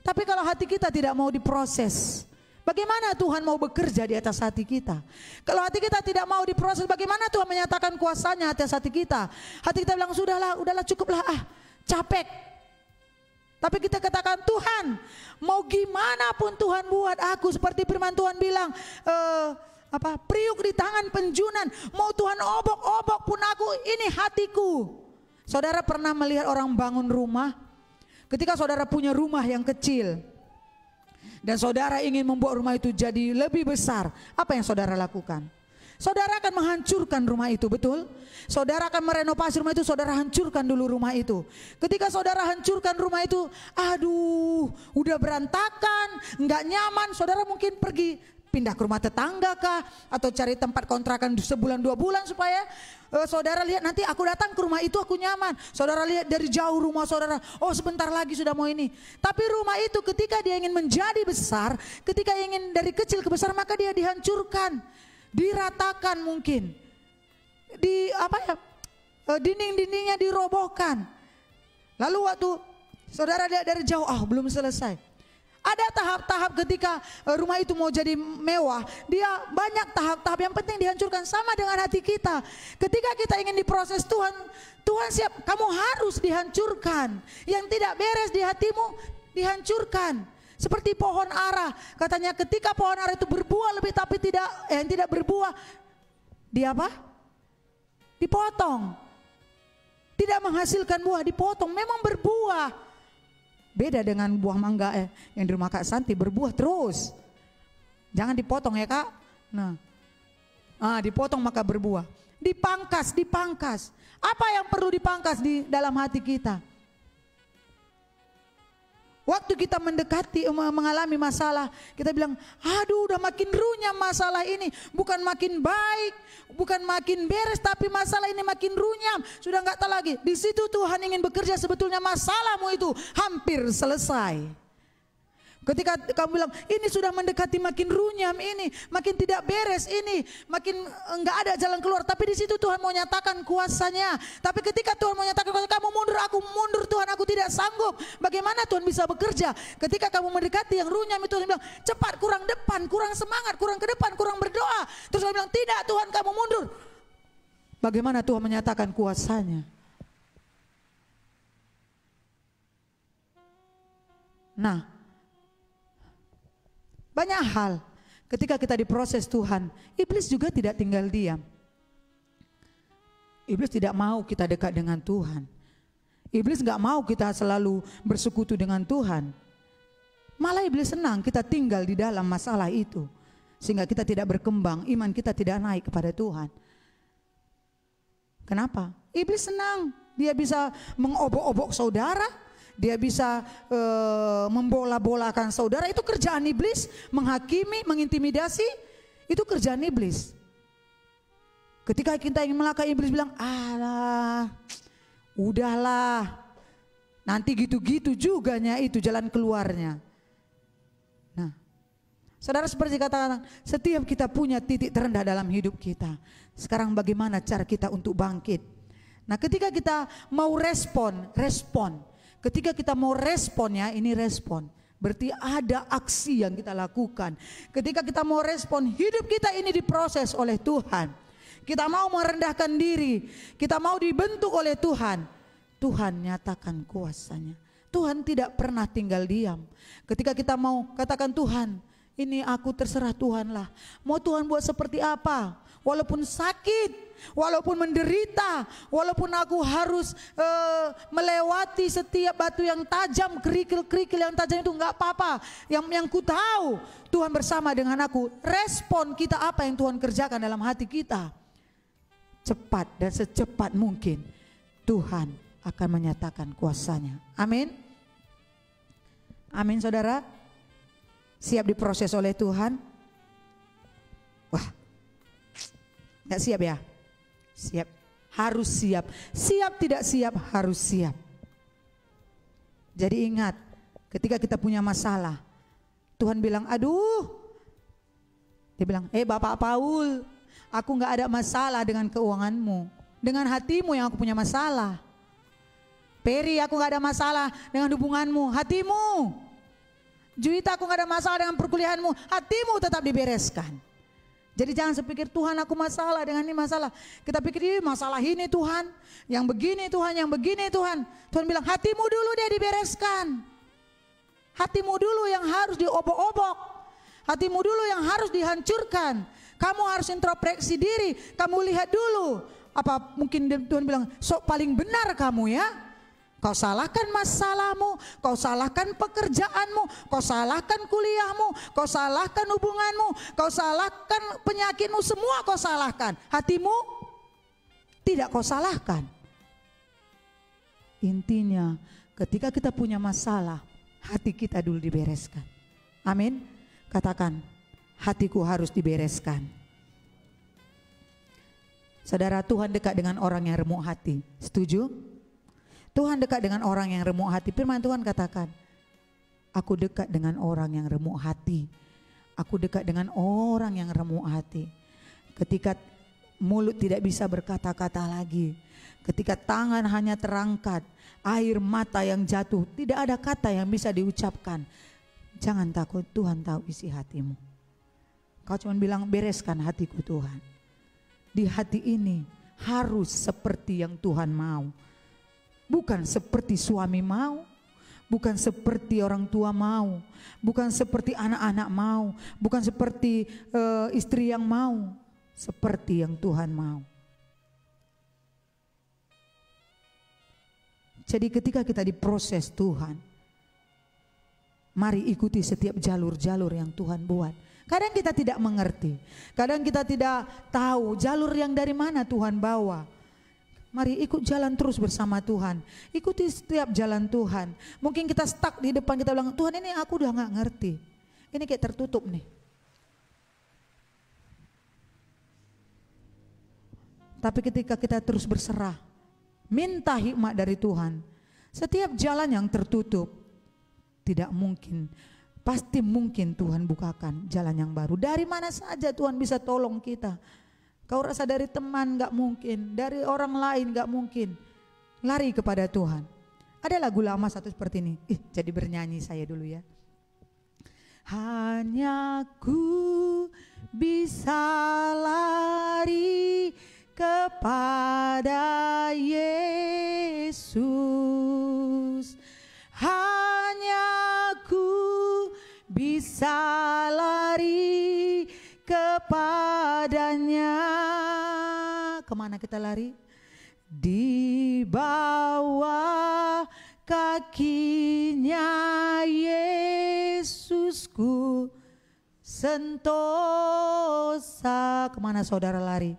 Tapi kalau hati kita tidak mau diproses, bagaimana Tuhan mau bekerja di atas hati kita? Kalau hati kita tidak mau diproses, bagaimana Tuhan menyatakan kuasanya atas hati kita? Hati kita bilang, udahlah cukuplah, capek. Tapi kita katakan, Tuhan, mau gimana pun Tuhan buat aku, seperti firman Tuhan bilang, priuk di tangan penjunan, mau Tuhan obok-obok pun aku, ini hatiku. Saudara pernah melihat orang bangun rumah? Ketika saudara punya rumah yang kecil dan saudara ingin membuat rumah itu jadi lebih besar, apa yang saudara lakukan? Saudara akan menghancurkan rumah itu, betul? Saudara akan merenovasi rumah itu, saudara hancurkan dulu rumah itu. Ketika saudara hancurkan rumah itu, udah berantakan, nggak nyaman, saudara mungkin pergi pindah ke rumah tetangga kah, atau cari tempat kontrakan sebulan 2 bulan supaya saudara lihat nanti aku datang ke rumah itu aku nyaman. Saudara lihat dari jauh rumah saudara, sebentar lagi sudah mau ini. Tapi rumah itu ketika dia ingin menjadi besar, ketika ingin dari kecil ke besar, maka dia dihancurkan, diratakan mungkin, dinding-dindingnya dirobohkan. Lalu waktu saudara lihat dari jauh, belum selesai. Ada tahap-tahap ketika rumah itu mau jadi mewah, dia banyak tahap-tahap, yang penting dihancurkan. Sama dengan hati kita, ketika kita ingin diproses Tuhan, Tuhan siap, kamu harus dihancurkan. Yang tidak beres di hatimu dihancurkan. Seperti pohon ara, katanya ketika pohon ara itu berbuah lebih tapi yang tidak berbuah, dia dipotong. Tidak menghasilkan buah, dipotong, memang berbuah. Beda dengan buah mangga yang di rumah Kak Santi, berbuah terus. Jangan dipotong ya Kak. Dipotong maka berbuah. Dipangkas. Apa yang perlu dipangkas di dalam hati kita? Waktu kita mengalami masalah, kita bilang, udah makin runyam masalah ini. Bukan makin baik, bukan makin beres, tapi masalah ini makin runyam. Sudah nggak tahu lagi. Di situ Tuhan ingin bekerja, sebetulnya masalahmu itu hampir selesai. Ketika kamu bilang, ini sudah mendekati makin runyam ini, makin tidak beres ini, makin enggak ada jalan keluar. Tapi di situ Tuhan mau nyatakan kuasanya. Tapi ketika Tuhan mau nyatakan kuasa, kamu mundur, aku mundur Tuhan, aku tidak sanggup. Bagaimana Tuhan bisa bekerja? Ketika kamu mendekati yang runyam itu, Tuhan bilang, cepat, kurang depan, kurang semangat, kurang ke depan, kurang berdoa. Terus Tuhan bilang, tidak Tuhan, kamu mundur. Bagaimana Tuhan menyatakan kuasanya? Nah, banyak hal ketika kita diproses Tuhan, iblis juga tidak tinggal diam. Iblis tidak mau kita dekat dengan Tuhan. Iblis gak mau kita selalu bersekutu dengan Tuhan. Malah iblis senang kita tinggal di dalam masalah itu, sehingga kita tidak berkembang, iman kita tidak naik kepada Tuhan. Kenapa? Iblis senang, dia bisa mengobok-obok saudara. Dia bisa membola-bolakan saudara, itu kerjaan iblis. Menghakimi, mengintimidasi, itu kerjaan iblis. Ketika kita ingin melakukan, iblis bilang, udahlah, nanti gitu-gitu juganya itu jalan keluarnya. Nah, saudara, seperti katakan, setiap kita punya titik terendah dalam hidup kita. Sekarang bagaimana cara kita untuk bangkit? Nah, ketika kita mau respon. Ketika kita mau responnya, ini respon. Berarti ada aksi yang kita lakukan. Ketika kita mau respon, hidup kita ini diproses oleh Tuhan. Kita mau merendahkan diri, kita mau dibentuk oleh Tuhan. Tuhan nyatakan kuasanya. Tuhan tidak pernah tinggal diam. Ketika kita mau katakan, Tuhan, ini aku terserah Tuhan lah. Mau Tuhan buat seperti apa? Walaupun sakit, walaupun menderita, walaupun aku harus melewati setiap batu yang tajam, kerikil-kerikil yang tajam itu enggak apa-apa. Yang ku tahu Tuhan bersama dengan aku. Respon kita apa yang Tuhan kerjakan dalam hati kita. Cepat dan secepat mungkin Tuhan akan menyatakan kuasanya. Amin. Amin saudara. Siap diproses oleh Tuhan. Wah, gak siap ya? Siap, harus siap. Siap tidak siap, harus siap. Jadi ingat, ketika kita punya masalah, Tuhan bilang, aduh. Dia bilang, Bapak Paul, aku gak ada masalah dengan keuanganmu. Dengan hatimu yang aku punya masalah. Peri, aku gak ada masalah dengan hubunganmu, hatimu. Juwita, aku gak ada masalah dengan perkuliahanmu, hatimu tetap dibereskan. Jadi jangan sepikir Tuhan aku masalah dengan ini masalah. Kita pikir masalah ini Tuhan, yang begini Tuhan, yang begini Tuhan. Tuhan bilang hatimu dulu dia dibereskan. Hatimu dulu yang harus diobok-obok. Hatimu dulu yang harus dihancurkan. Kamu harus introspeksi diri, kamu lihat dulu. Apa mungkin Tuhan bilang, sok paling benar kamu ya. Kau salahkan masalahmu, kau salahkan pekerjaanmu, kau salahkan kuliahmu, kau salahkan hubunganmu, kau salahkan penyakitmu, semua kau salahkan. Hatimu tidak kau salahkan. Intinya ketika kita punya masalah, hati kita dulu dibereskan. Amin. Katakan, hatiku harus dibereskan. Saudara, Tuhan dekat dengan orang yang remuk hati. Setuju? Tuhan dekat dengan orang yang remuk hati. Firman Tuhan katakan, aku dekat dengan orang yang remuk hati. Aku dekat dengan orang yang remuk hati. Ketika mulut tidak bisa berkata-kata lagi, ketika tangan hanya terangkat, air mata yang jatuh, tidak ada kata yang bisa diucapkan. Jangan takut, Tuhan tahu isi hatimu. Kau cuma bilang, bereskan hatiku Tuhan. Di hati ini harus seperti yang Tuhan mau. Bukan seperti suami mau, bukan seperti orang tua mau, bukan seperti anak-anak mau, bukan seperti istri yang mau, seperti yang Tuhan mau. Jadi ketika kita diproses Tuhan, mari ikuti setiap jalur-jalur yang Tuhan buat. Kadang kita tidak mengerti, kadang kita tidak tahu jalur yang dari mana Tuhan bawa. Mari ikut jalan terus bersama Tuhan. Ikuti setiap jalan Tuhan. Mungkin kita stuck di depan, kita bilang, Tuhan ini aku udah gak ngerti. Ini kayak tertutup nih. Tapi ketika kita terus berserah, minta hikmat dari Tuhan. Setiap jalan yang tertutup, tidak mungkin, pasti mungkin Tuhan bukakan jalan yang baru. Dari mana saja Tuhan bisa tolong kita. Kau rasa dari teman gak mungkin, dari orang lain gak mungkin. Lari kepada Tuhan. Ada lagu lama satu seperti ini. Jadi bernyanyi saya dulu ya. Hanya ku bisa lari kepada Yesus. Hanya ku bisa lari kepadanya. Kemana kita lari? Di bawah kakinya Yesusku sentosa. Kemana saudara lari?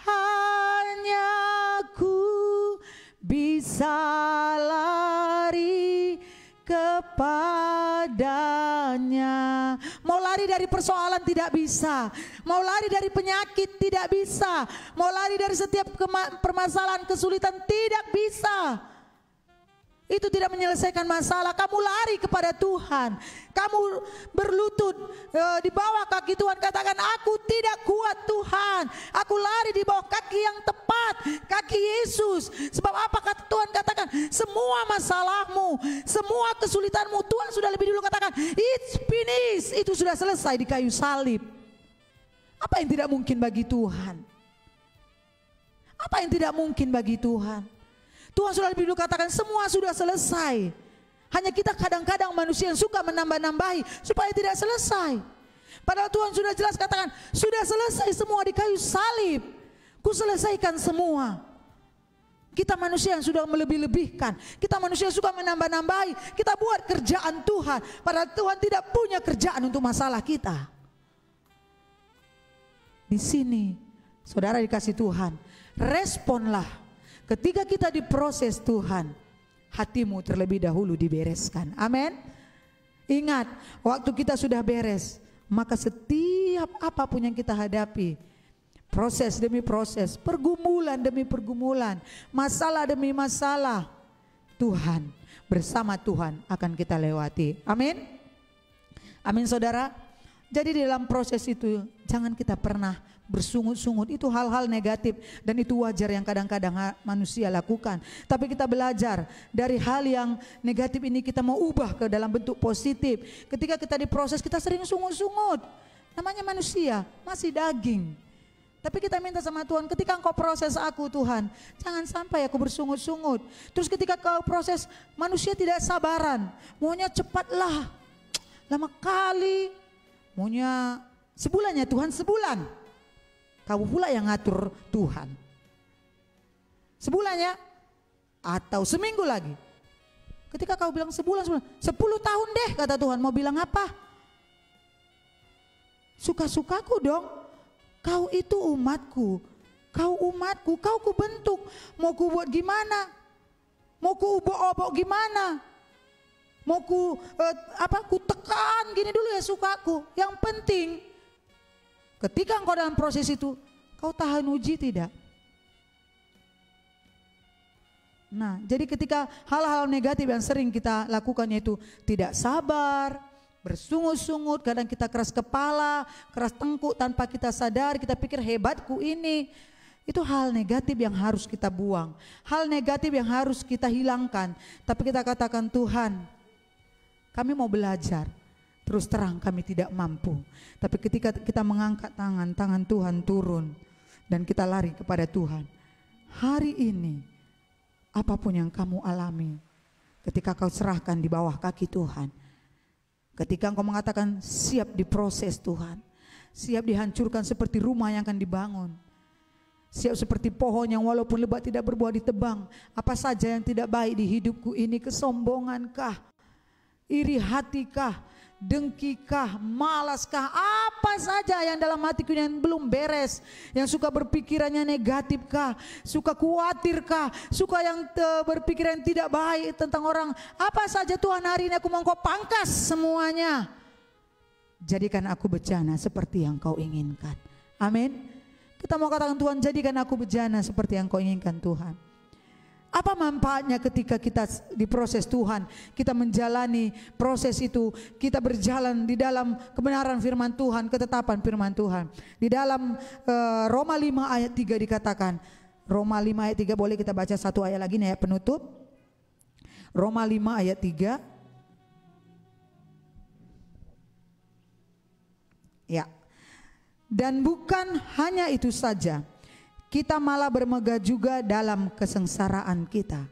Hanya ku bisa lari kepadanya. Mau lari dari persoalan tidak bisa, mau lari dari penyakit tidak bisa, mau lari dari setiap permasalahan kesulitan tidak bisa. Itu tidak menyelesaikan masalah. Kamu lari kepada Tuhan, kamu berlutut di bawah kaki Tuhan, katakan aku tidak kuat Tuhan, aku lari di bawah kaki yang tepat, kaki Yesus. Sebab apa kata Tuhan katakan, semua masalahmu, semua kesulitanmu Tuhan sudah lebih dulu katakan it's finished, itu sudah selesai di kayu salib. Apa yang tidak mungkin bagi Tuhan? Apa yang tidak mungkin bagi Tuhan? Tuhan sudah lebih dulu katakan semua sudah selesai. Hanya kita kadang-kadang manusia yang suka menambah-nambahi supaya tidak selesai. Padahal Tuhan sudah jelas katakan, sudah selesai semua di kayu salib. Ku selesaikan semua. Kita manusia yang sudah melebih-lebihkan. Kita manusia yang suka menambah-nambahi. Kita buat kerjaan Tuhan. Padahal Tuhan tidak punya kerjaan untuk masalah kita. Di sini, saudara dikasih Tuhan, responlah. Ketika kita diproses Tuhan, hatimu terlebih dahulu dibereskan. Amin. Ingat, waktu kita sudah beres, maka setiap apapun yang kita hadapi, proses demi proses, pergumulan demi pergumulan, masalah demi masalah, Tuhan, bersama Tuhan akan kita lewati. Amin. Amin saudara. Jadi di dalam proses itu jangan kita pernah bersungut-sungut. Itu hal-hal negatif dan itu wajar yang kadang-kadang manusia lakukan. Tapi kita belajar dari hal yang negatif ini, kita mau ubah ke dalam bentuk positif. Ketika kita diproses kita sering sungut-sungut. Namanya manusia, masih daging. Tapi kita minta sama Tuhan, ketika Engkau proses aku Tuhan, jangan sampai aku bersungut-sungut. Terus ketika Kau proses, manusia tidak sabaran, maunya cepatlah, lama kali, maunya sebulannya Tuhan sebulan. Kau pula yang ngatur Tuhan. Sebulannya atau seminggu lagi. Ketika kau bilang sebulan, 10 tahun deh kata Tuhan, mau bilang apa? Suka-sukaku dong. Kau itu umatku. Kau umatku, kau kubentuk. Mau ku buat gimana? Mau ku ubok-obok gimana? Mau ku tekan gini dulu ya sukaku. Yang penting ketika engkau dalam proses itu, kau tahan uji tidak? Nah, jadi ketika hal-hal negatif yang sering kita lakukan yaitu tidak sabar, bersungut-sungut, kadang kita keras kepala, keras tengkuk tanpa kita sadar, kita pikir hebatku ini. Itu hal negatif yang harus kita buang, hal negatif yang harus kita hilangkan. Tapi kita katakan, Tuhan, kami mau belajar. Terus terang kami tidak mampu. Tapi ketika kita mengangkat tangan Tuhan turun dan kita lari kepada Tuhan. Hari ini apapun yang kamu alami, ketika kau serahkan di bawah kaki Tuhan, ketika engkau mengatakan siap diproses Tuhan, siap dihancurkan seperti rumah yang akan dibangun, siap seperti pohon yang walaupun lebat tidak berbuah ditebang. Apa saja yang tidak baik di hidupku ini, kesombongankah, iri hatikah, dengkikah, malaskah, apa saja yang dalam hatiku yang belum beres, yang suka berpikirannya negatifkah, suka khawatirkah, suka yang berpikiran tidak baik tentang orang, apa saja Tuhan hari ini aku mau Kau pangkas semuanya. Jadikan aku bejana seperti yang Kau inginkan. Amin. Kita mau katakan, Tuhan, jadikan aku bejana seperti yang Kau inginkan Tuhan. Apa manfaatnya ketika kita diproses Tuhan, kita menjalani proses itu, kita berjalan di dalam kebenaran firman Tuhan, ketetapan firman Tuhan. Di dalam Roma 5 ayat 3 dikatakan, Roma 5 ayat 3, boleh kita baca satu ayat lagi nih, ayat penutup. Roma 5 ayat 3. Ya. Dan bukan hanya itu saja, kita malah bermegah juga dalam kesengsaraan kita.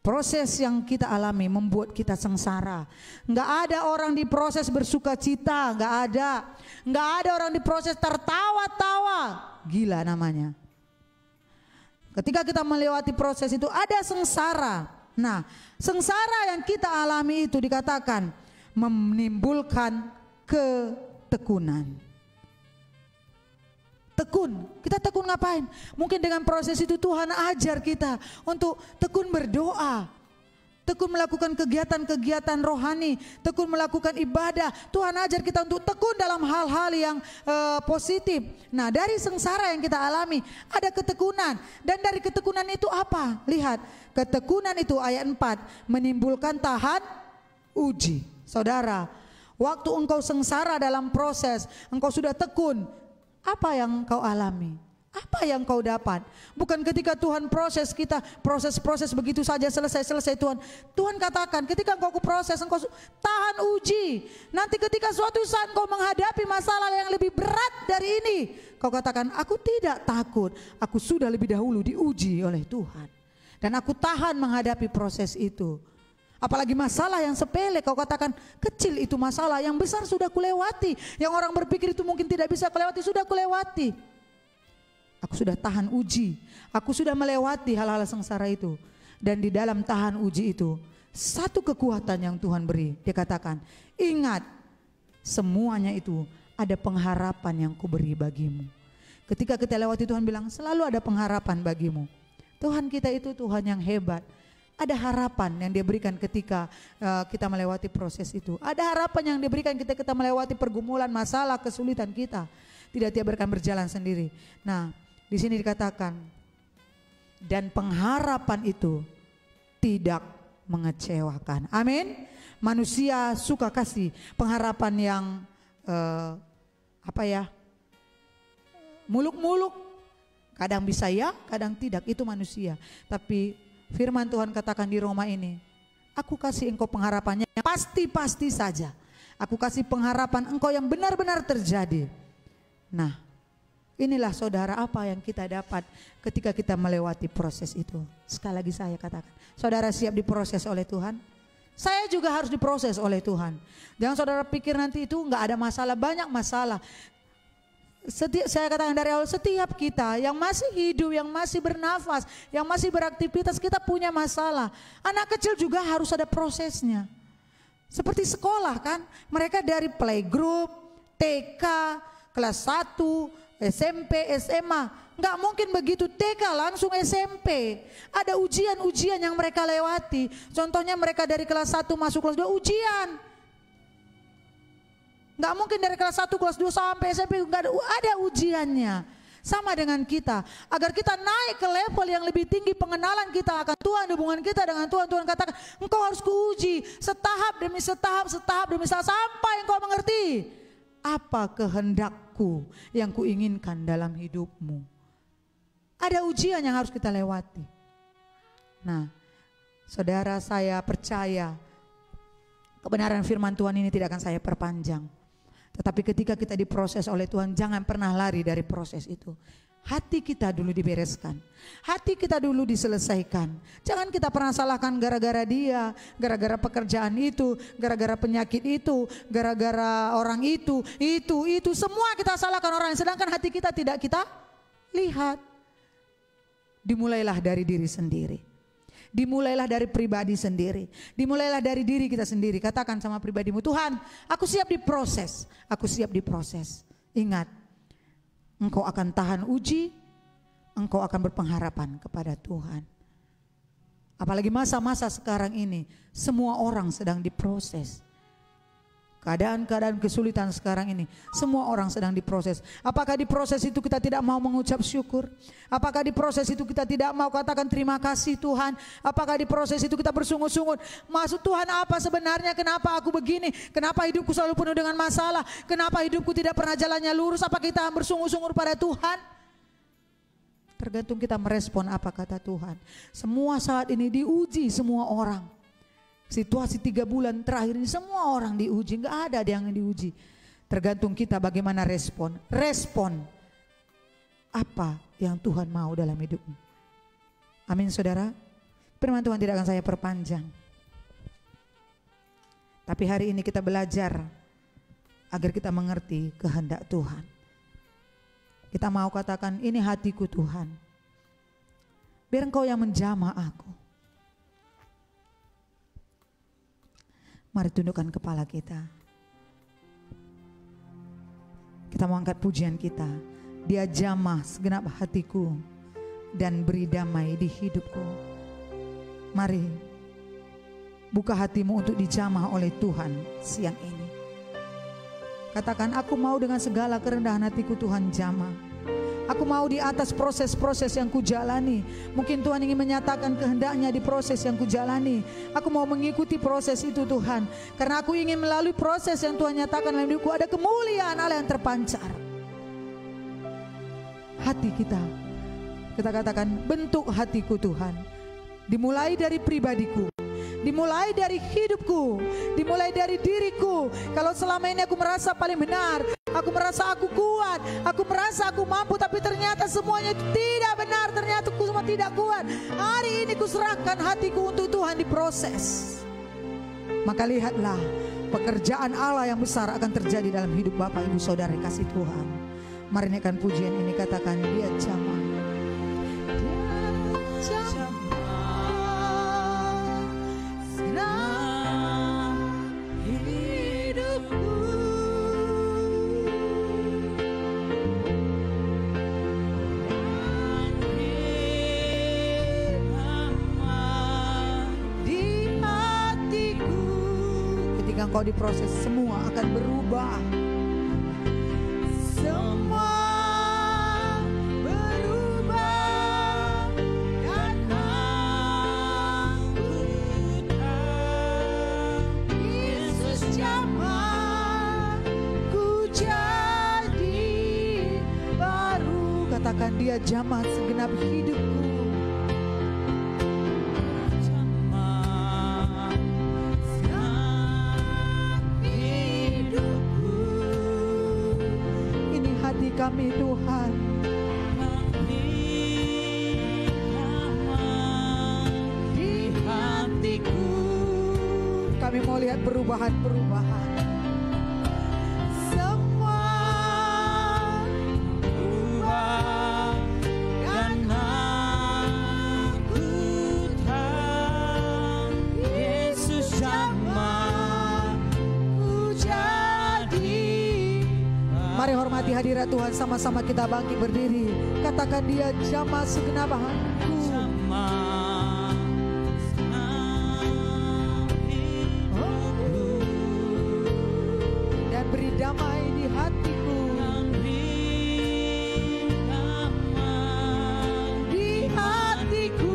Proses yang kita alami membuat kita sengsara. Enggak ada orang diproses bersuka cita, enggak ada. Enggak ada orang diproses tertawa-tawa, gila namanya. Ketika kita melewati proses itu ada sengsara. Nah, sengsara yang kita alami itu dikatakan menimbulkan ketekunan. Tekun, kita tekun ngapain? Mungkin dengan proses itu Tuhan ajar kita untuk tekun berdoa, tekun melakukan kegiatan-kegiatan rohani, tekun melakukan ibadah. Tuhan ajar kita untuk tekun dalam hal-hal yang positif. Nah, dari sengsara yang kita alami ada ketekunan, dan dari ketekunan itu apa? Lihat, ketekunan itu ayat 4 menimbulkan tahan uji. Saudara, waktu engkau sengsara dalam proses, engkau sudah tekun. Apa yang kau alami? Apa yang kau dapat? Bukan ketika Tuhan proses kita, proses-proses begitu saja selesai Tuhan. Tuhan katakan ketika engkau proses, engkau tahan uji. Nanti ketika suatu saat engkau menghadapi masalah yang lebih berat dari ini, kau katakan, aku tidak takut. Aku sudah lebih dahulu diuji oleh Tuhan. Dan aku tahan menghadapi proses itu. Apalagi masalah yang sepele kau katakan kecil itu masalah, yang besar sudah kulewati. Yang orang berpikir itu mungkin tidak bisa kulewati, sudah kulewati. Aku sudah tahan uji, aku sudah melewati hal-hal sengsara itu. Dan di dalam tahan uji itu, satu kekuatan yang Tuhan beri, dia katakan, ingat semuanya itu ada pengharapan yang kuberi bagimu. Ketika kita lewati, Tuhan bilang selalu ada pengharapan bagimu. Tuhan kita itu Tuhan yang hebat. Ada harapan yang dia berikan ketika kita melewati proses itu. Ada harapan yang diberikan ketika kita melewati pergumulan, masalah, kesulitan kita. Tidak dia akan berjalan sendiri. Nah, di sini dikatakan, dan pengharapan itu tidak mengecewakan. Amin. Manusia suka kasih pengharapan yang muluk-muluk. Kadang bisa ya, kadang tidak. Itu manusia. Tapi firman Tuhan katakan di Roma ini, aku kasih engkau pengharapannya yang pasti-pasti saja. Aku kasih pengharapan engkau yang benar-benar terjadi. Nah, inilah saudara apa yang kita dapat ketika kita melewati proses itu. Sekali lagi saya katakan, saudara siap diproses oleh Tuhan? Saya juga harus diproses oleh Tuhan. Jangan saudara pikir nanti itu enggak ada masalah, banyak masalah. Saya katakan dari awal, setiap kita yang masih hidup, yang masih bernafas, yang masih beraktivitas, kita punya masalah. Anak kecil juga harus ada prosesnya. Seperti sekolah kan, mereka dari playgroup, TK, kelas 1, SMP, SMA. Nggak mungkin begitu TK langsung SMP. Ada ujian-ujian yang mereka lewati. Contohnya mereka dari kelas 1 masuk kelas 2 ujian. Nggak mungkin dari kelas 1, kelas 2 sampai SMP, nggak ada ujiannya. Sama dengan kita, agar kita naik ke level yang lebih tinggi pengenalan kita akan Tuhan, hubungan kita dengan Tuhan. Tuhan katakan, engkau harus kuuji setahap demi setahap, setahap demi setahap, sampai engkau mengerti apa kehendakku yang kuinginkan dalam hidupmu. Ada ujian yang harus kita lewati. Nah, saudara, saya percaya kebenaran firman Tuhan ini tidak akan saya perpanjang. Tetapi ketika kita diproses oleh Tuhan, jangan pernah lari dari proses itu. Hati kita dulu dibereskan, hati kita dulu diselesaikan. Jangan kita pernah salahkan gara-gara dia, gara-gara pekerjaan itu, gara-gara penyakit itu, gara-gara orang itu. Semua kita salahkan orang, sedangkan hati kita tidak kita lihat. Dimulailah dari diri sendiri. Dimulailah dari pribadi sendiri. Dimulailah dari diri kita sendiri. Katakan sama pribadimu, Tuhan, aku siap diproses. Aku siap diproses. Ingat, engkau akan tahan uji, engkau akan berpengharapan kepada Tuhan. Apalagi masa-masa sekarang ini, semua orang sedang diproses. Keadaan-keadaan kesulitan sekarang ini, semua orang sedang diproses. Apakah di proses itu kita tidak mau mengucap syukur? Apakah di proses itu kita tidak mau katakan terima kasih Tuhan? Apakah di proses itu kita bersungut-sungut? Maksud Tuhan apa sebenarnya? Kenapa aku begini? Kenapa hidupku selalu penuh dengan masalah? Kenapa hidupku tidak pernah jalannya lurus? Apa kita bersungut-sungut pada Tuhan? Tergantung kita merespon apa kata Tuhan. Semua saat ini diuji semua orang. Situasi 3 bulan terakhir ini semua orang diuji, nggak ada yang diuji. Tergantung kita bagaimana respon. Respon apa yang Tuhan mau dalam hidupmu. Amin saudara. Firman Tuhan tidak akan saya perpanjang. Tapi hari ini kita belajar agar kita mengerti kehendak Tuhan. Kita mau katakan, ini hatiku Tuhan. Biar Engkau yang menjamah aku. Mari tundukkan kepala kita. Kita mau angkat pujian kita. Dia jamah segenap hatiku dan beri damai di hidupku. Mari buka hatimu untuk dijamah oleh Tuhan siang ini. Katakan, aku mau dengan segala kerendahan hatiku Tuhan jamah. Aku mau di atas proses-proses yang kujalani. Mungkin Tuhan ingin menyatakan kehendaknya di proses yang kujalani. Aku mau mengikuti proses itu Tuhan. Karena aku ingin melalui proses yang Tuhan nyatakan dalam hidupku. Ada kemuliaan Allah yang terpancar. Hati kita katakan, bentuk hatiku Tuhan. Dimulai dari pribadiku. Dimulai dari hidupku, dimulai dari diriku. Kalau selama ini aku merasa paling benar, aku merasa aku kuat, aku merasa aku mampu, tapi ternyata semuanya itu tidak benar, ternyata aku semua tidak kuat. Hari ini kuserahkan hatiku untuk Tuhan diproses. maka lihatlah pekerjaan Allah yang besar akan terjadi dalam hidup Bapak Ibu Saudara kasih Tuhan. Mari naikkan pujian ini, katakan dia jamah. Kau diproses, semua akan berubah. Semua berubah dan aku tahu Yesus jamah ku jadi baru. Katakan dia jamah segenap hidupku. Kami Tuhan, di hatiku kami mau lihat perubahan-perubahan. Semua berubah dan aku tahu Yesus jamah ku jadi. Mari hormati hadirat Tuhan, sama-sama kita bangkit berdiri. Katakan dia jamah segenap hatiku. Dan beri damai di hatiku. Di hatiku.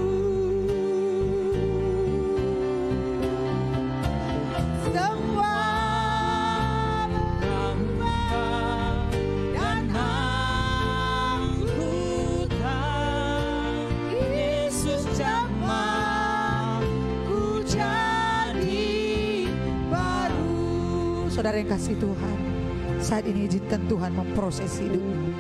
Saudara yang kasih Tuhan, saat ini izinkan Tuhan memproses hidupmu.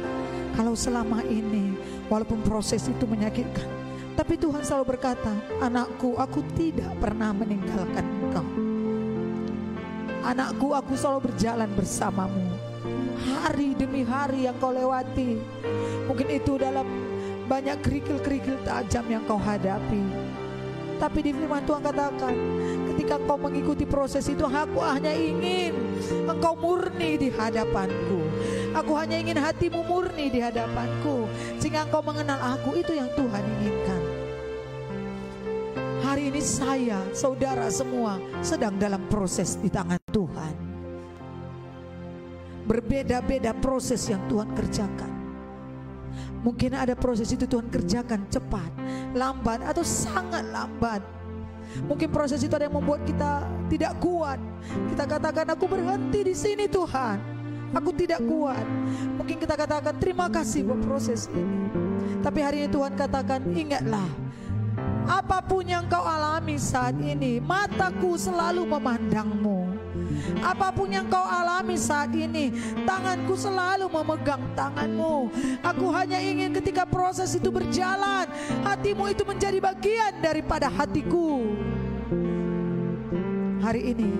Kalau selama ini walaupun proses itu menyakitkan, tapi Tuhan selalu berkata, anakku, aku tidak pernah meninggalkan engkau. Anakku, aku selalu berjalan bersamamu. Hari demi hari yang kau lewati, mungkin itu dalam banyak kerikil-kerikil tajam yang kau hadapi, tapi di firman Tuhan katakan, ketika engkau mengikuti proses itu, aku hanya ingin engkau murni di hadapanku. Aku hanya ingin hatimu murni di hadapanku, sehingga engkau mengenal aku. Itu yang Tuhan inginkan. Hari ini saya, saudara semua sedang dalam proses di tangan Tuhan. Berbeda-beda proses yang Tuhan kerjakan. Mungkin ada proses itu Tuhan kerjakan cepat, lambat, atau sangat lambat. Mungkin proses itu ada yang membuat kita tidak kuat. Kita katakan, aku berhenti di sini Tuhan, aku tidak kuat. Mungkin kita katakan, terima kasih buat proses ini. Tapi hari ini Tuhan katakan, ingatlah, apapun yang kau alami saat ini, mataku selalu memandangmu. Apapun yang kau alami saat ini, tanganku selalu memegang tanganmu. Aku hanya ingin ketika proses itu berjalan, hatimu itu menjadi bagian daripada hatiku. Hari ini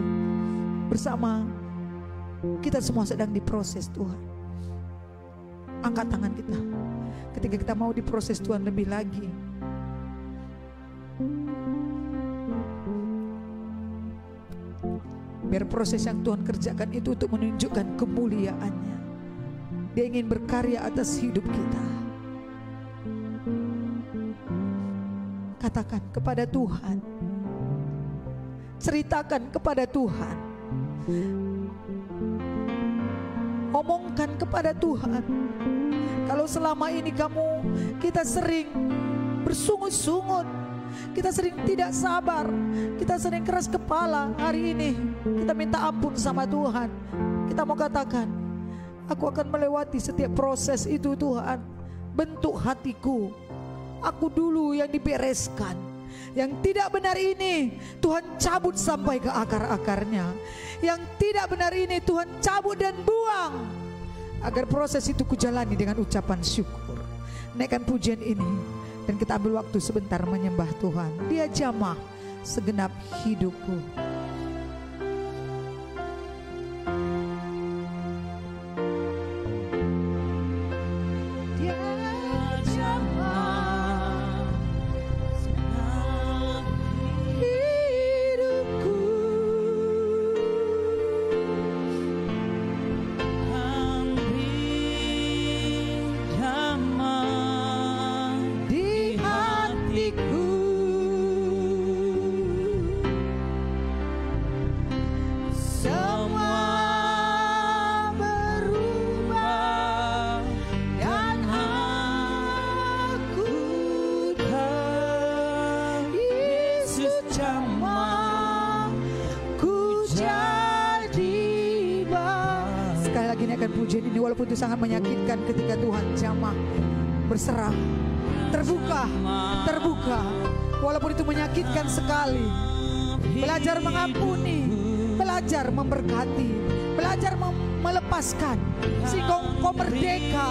bersama kita semua sedang diproses Tuhan. Angkat tangan kita ketika kita mau diproses Tuhan lebih lagi. Biar proses yang Tuhan kerjakan itu untuk menunjukkan kemuliaan-Nya. Dia ingin berkarya atas hidup kita. Katakan kepada Tuhan, ceritakan kepada Tuhan, omongkan kepada Tuhan. Kalau selama ini kita sering bersungut-sungut, kita sering tidak sabar, kita sering keras kepala, hari ini kita minta ampun sama Tuhan. Kita mau katakan, aku akan melewati setiap proses itu Tuhan. Bentuk hatiku, aku dulu yang dibereskan. Yang tidak benar ini Tuhan cabut sampai ke akar-akarnya. Yang tidak benar ini Tuhan cabut dan buang, agar proses itu kujalani dengan ucapan syukur. Naikkan pujian ini dan kita ambil waktu sebentar menyembah Tuhan. Dia jamah segenap hidupku. kejadian ini walaupun itu sangat menyakitkan ketika Tuhan jamah berserah, terbuka, walaupun itu menyakitkan sekali. Belajar mengampuni, belajar memberkati, belajar melepaskan, sehingga engkau merdeka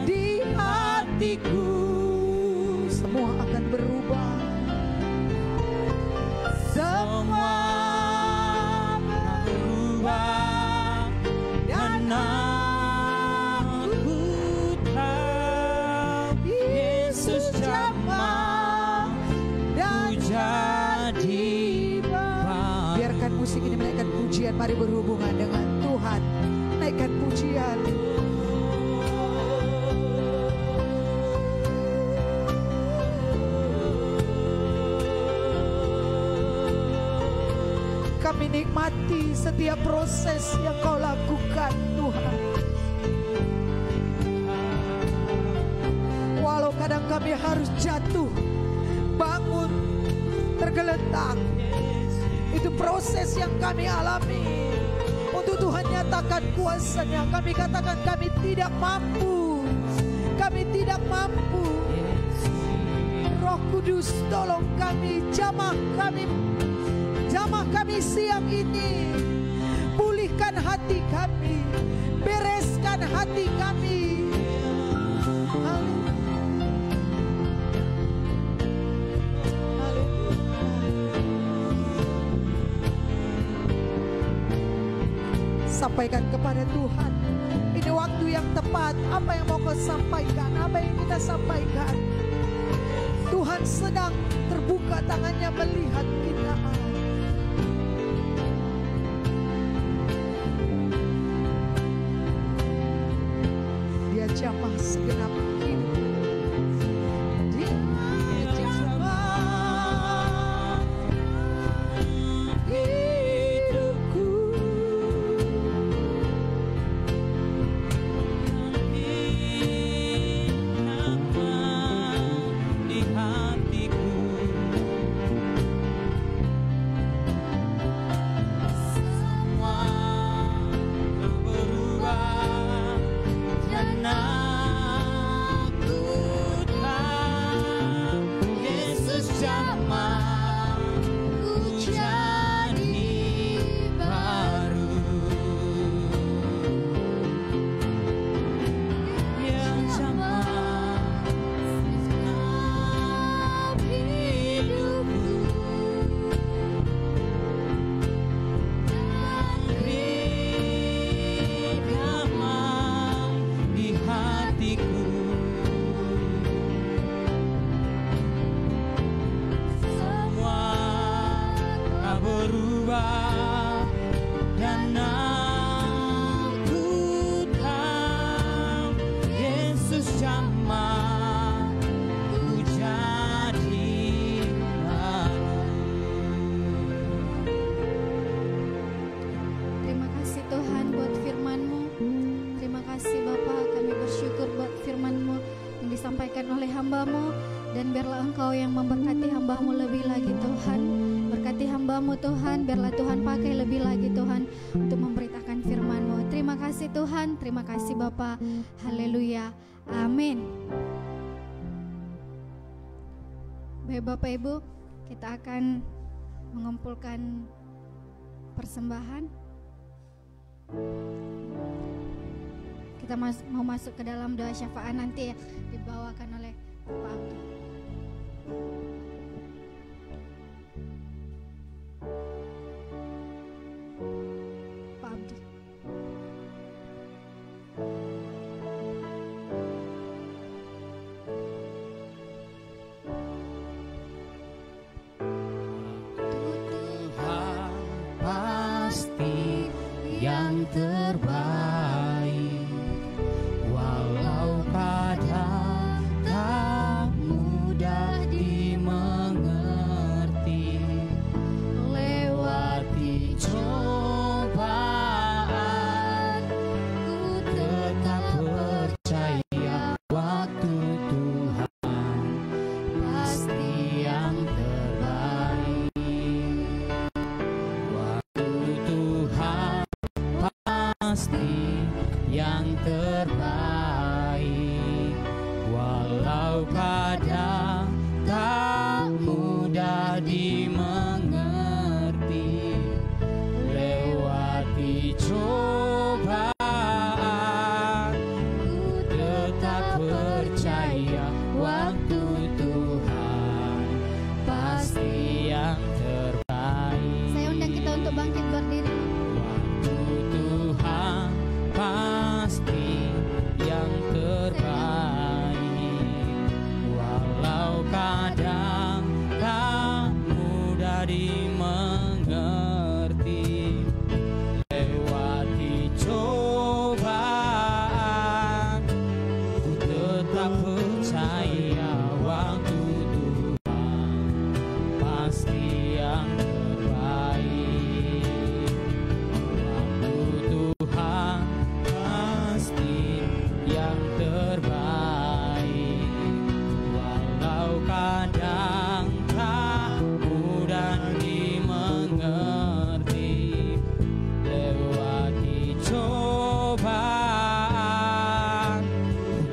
di hatiku. Semua akan berubah, semua berubah, dan aku tahu Yesus jamah dan jadi baru. Biarkan musik ini menaikkan pujian. Mari berhubungan dengan Tuhan, naikkan pujian. Kami nikmati setiap proses yang Kau lakukan, Tuhan. Walau kadang kami harus jatuh, bangun, tergeletak, itu proses yang kami alami. Untuk Tuhan nyatakan kuasa-Nya, kami katakan kami tidak mampu. Kami tidak mampu. Roh Kudus, tolong kami, jamah kami siang ini. Pulihkan hati kami, bereskan hati kami. Sampaikan kepada Tuhan, ini waktu yang tepat. Apa yang mau Kau sampaikan, apa yang kita sampaikan. Tuhan sedang terbuka tangannya melihat kita. Dia jamah segenap hidup. Dia jamah hidupku. Di hatiku. Semua berubah dan aku tahu Yesus jamah ku jadi baru. Yang jamah segenap hidupku. Beri damai di hatiku. Semua tak berubah dan aku tahu Yesus jamah ku jadi baru. Terima kasih Tuhan buat firman-Mu. Terima kasih Bapa, kami bersyukur buat firman-Mu yang disampaikan oleh hamba-Mu. Dan biarlah Engkau yang memberkati hamba-Mu lebih lagi Tuhan. Berkati hamba-Mu Tuhan, biarlah Tuhan pakai lebih lagi Tuhan untuk memberitakan firman-Mu. Terima kasih Tuhan, terima kasih Bapa. Haleluya, amin. Baik Bapak Ibu, kita akan mengumpulkan persembahan. Kita mau masuk ke dalam doa syafaat nanti ya, dibawakan oleh Pak Abdul. Pak Abdul. Tuhan pasti yang terbaik, walau kadang tak mudah dimengerti. Lewati cobaan, ku tetap percaya waktu Tuhan pasti yang terbaik. Waktu Tuhan pasti yang terbaik. Walau kadang tak mudah dimengerti, lewati cobaan, ku tetap percaya waktu Tuhan pasti yang terbaik. Saya undang kita untuk bangkit berdiri. Waktu Tuhan pasti yang terbaik. Walau kadang tak mudah dimengerti, lewati cobaan, ku tetap percaya waktu Tuhan pasti yang terbaik. Waktu Tuhan pasti yang terbaik. Walau kadang tak mudah dimengerti, lewati cobaan,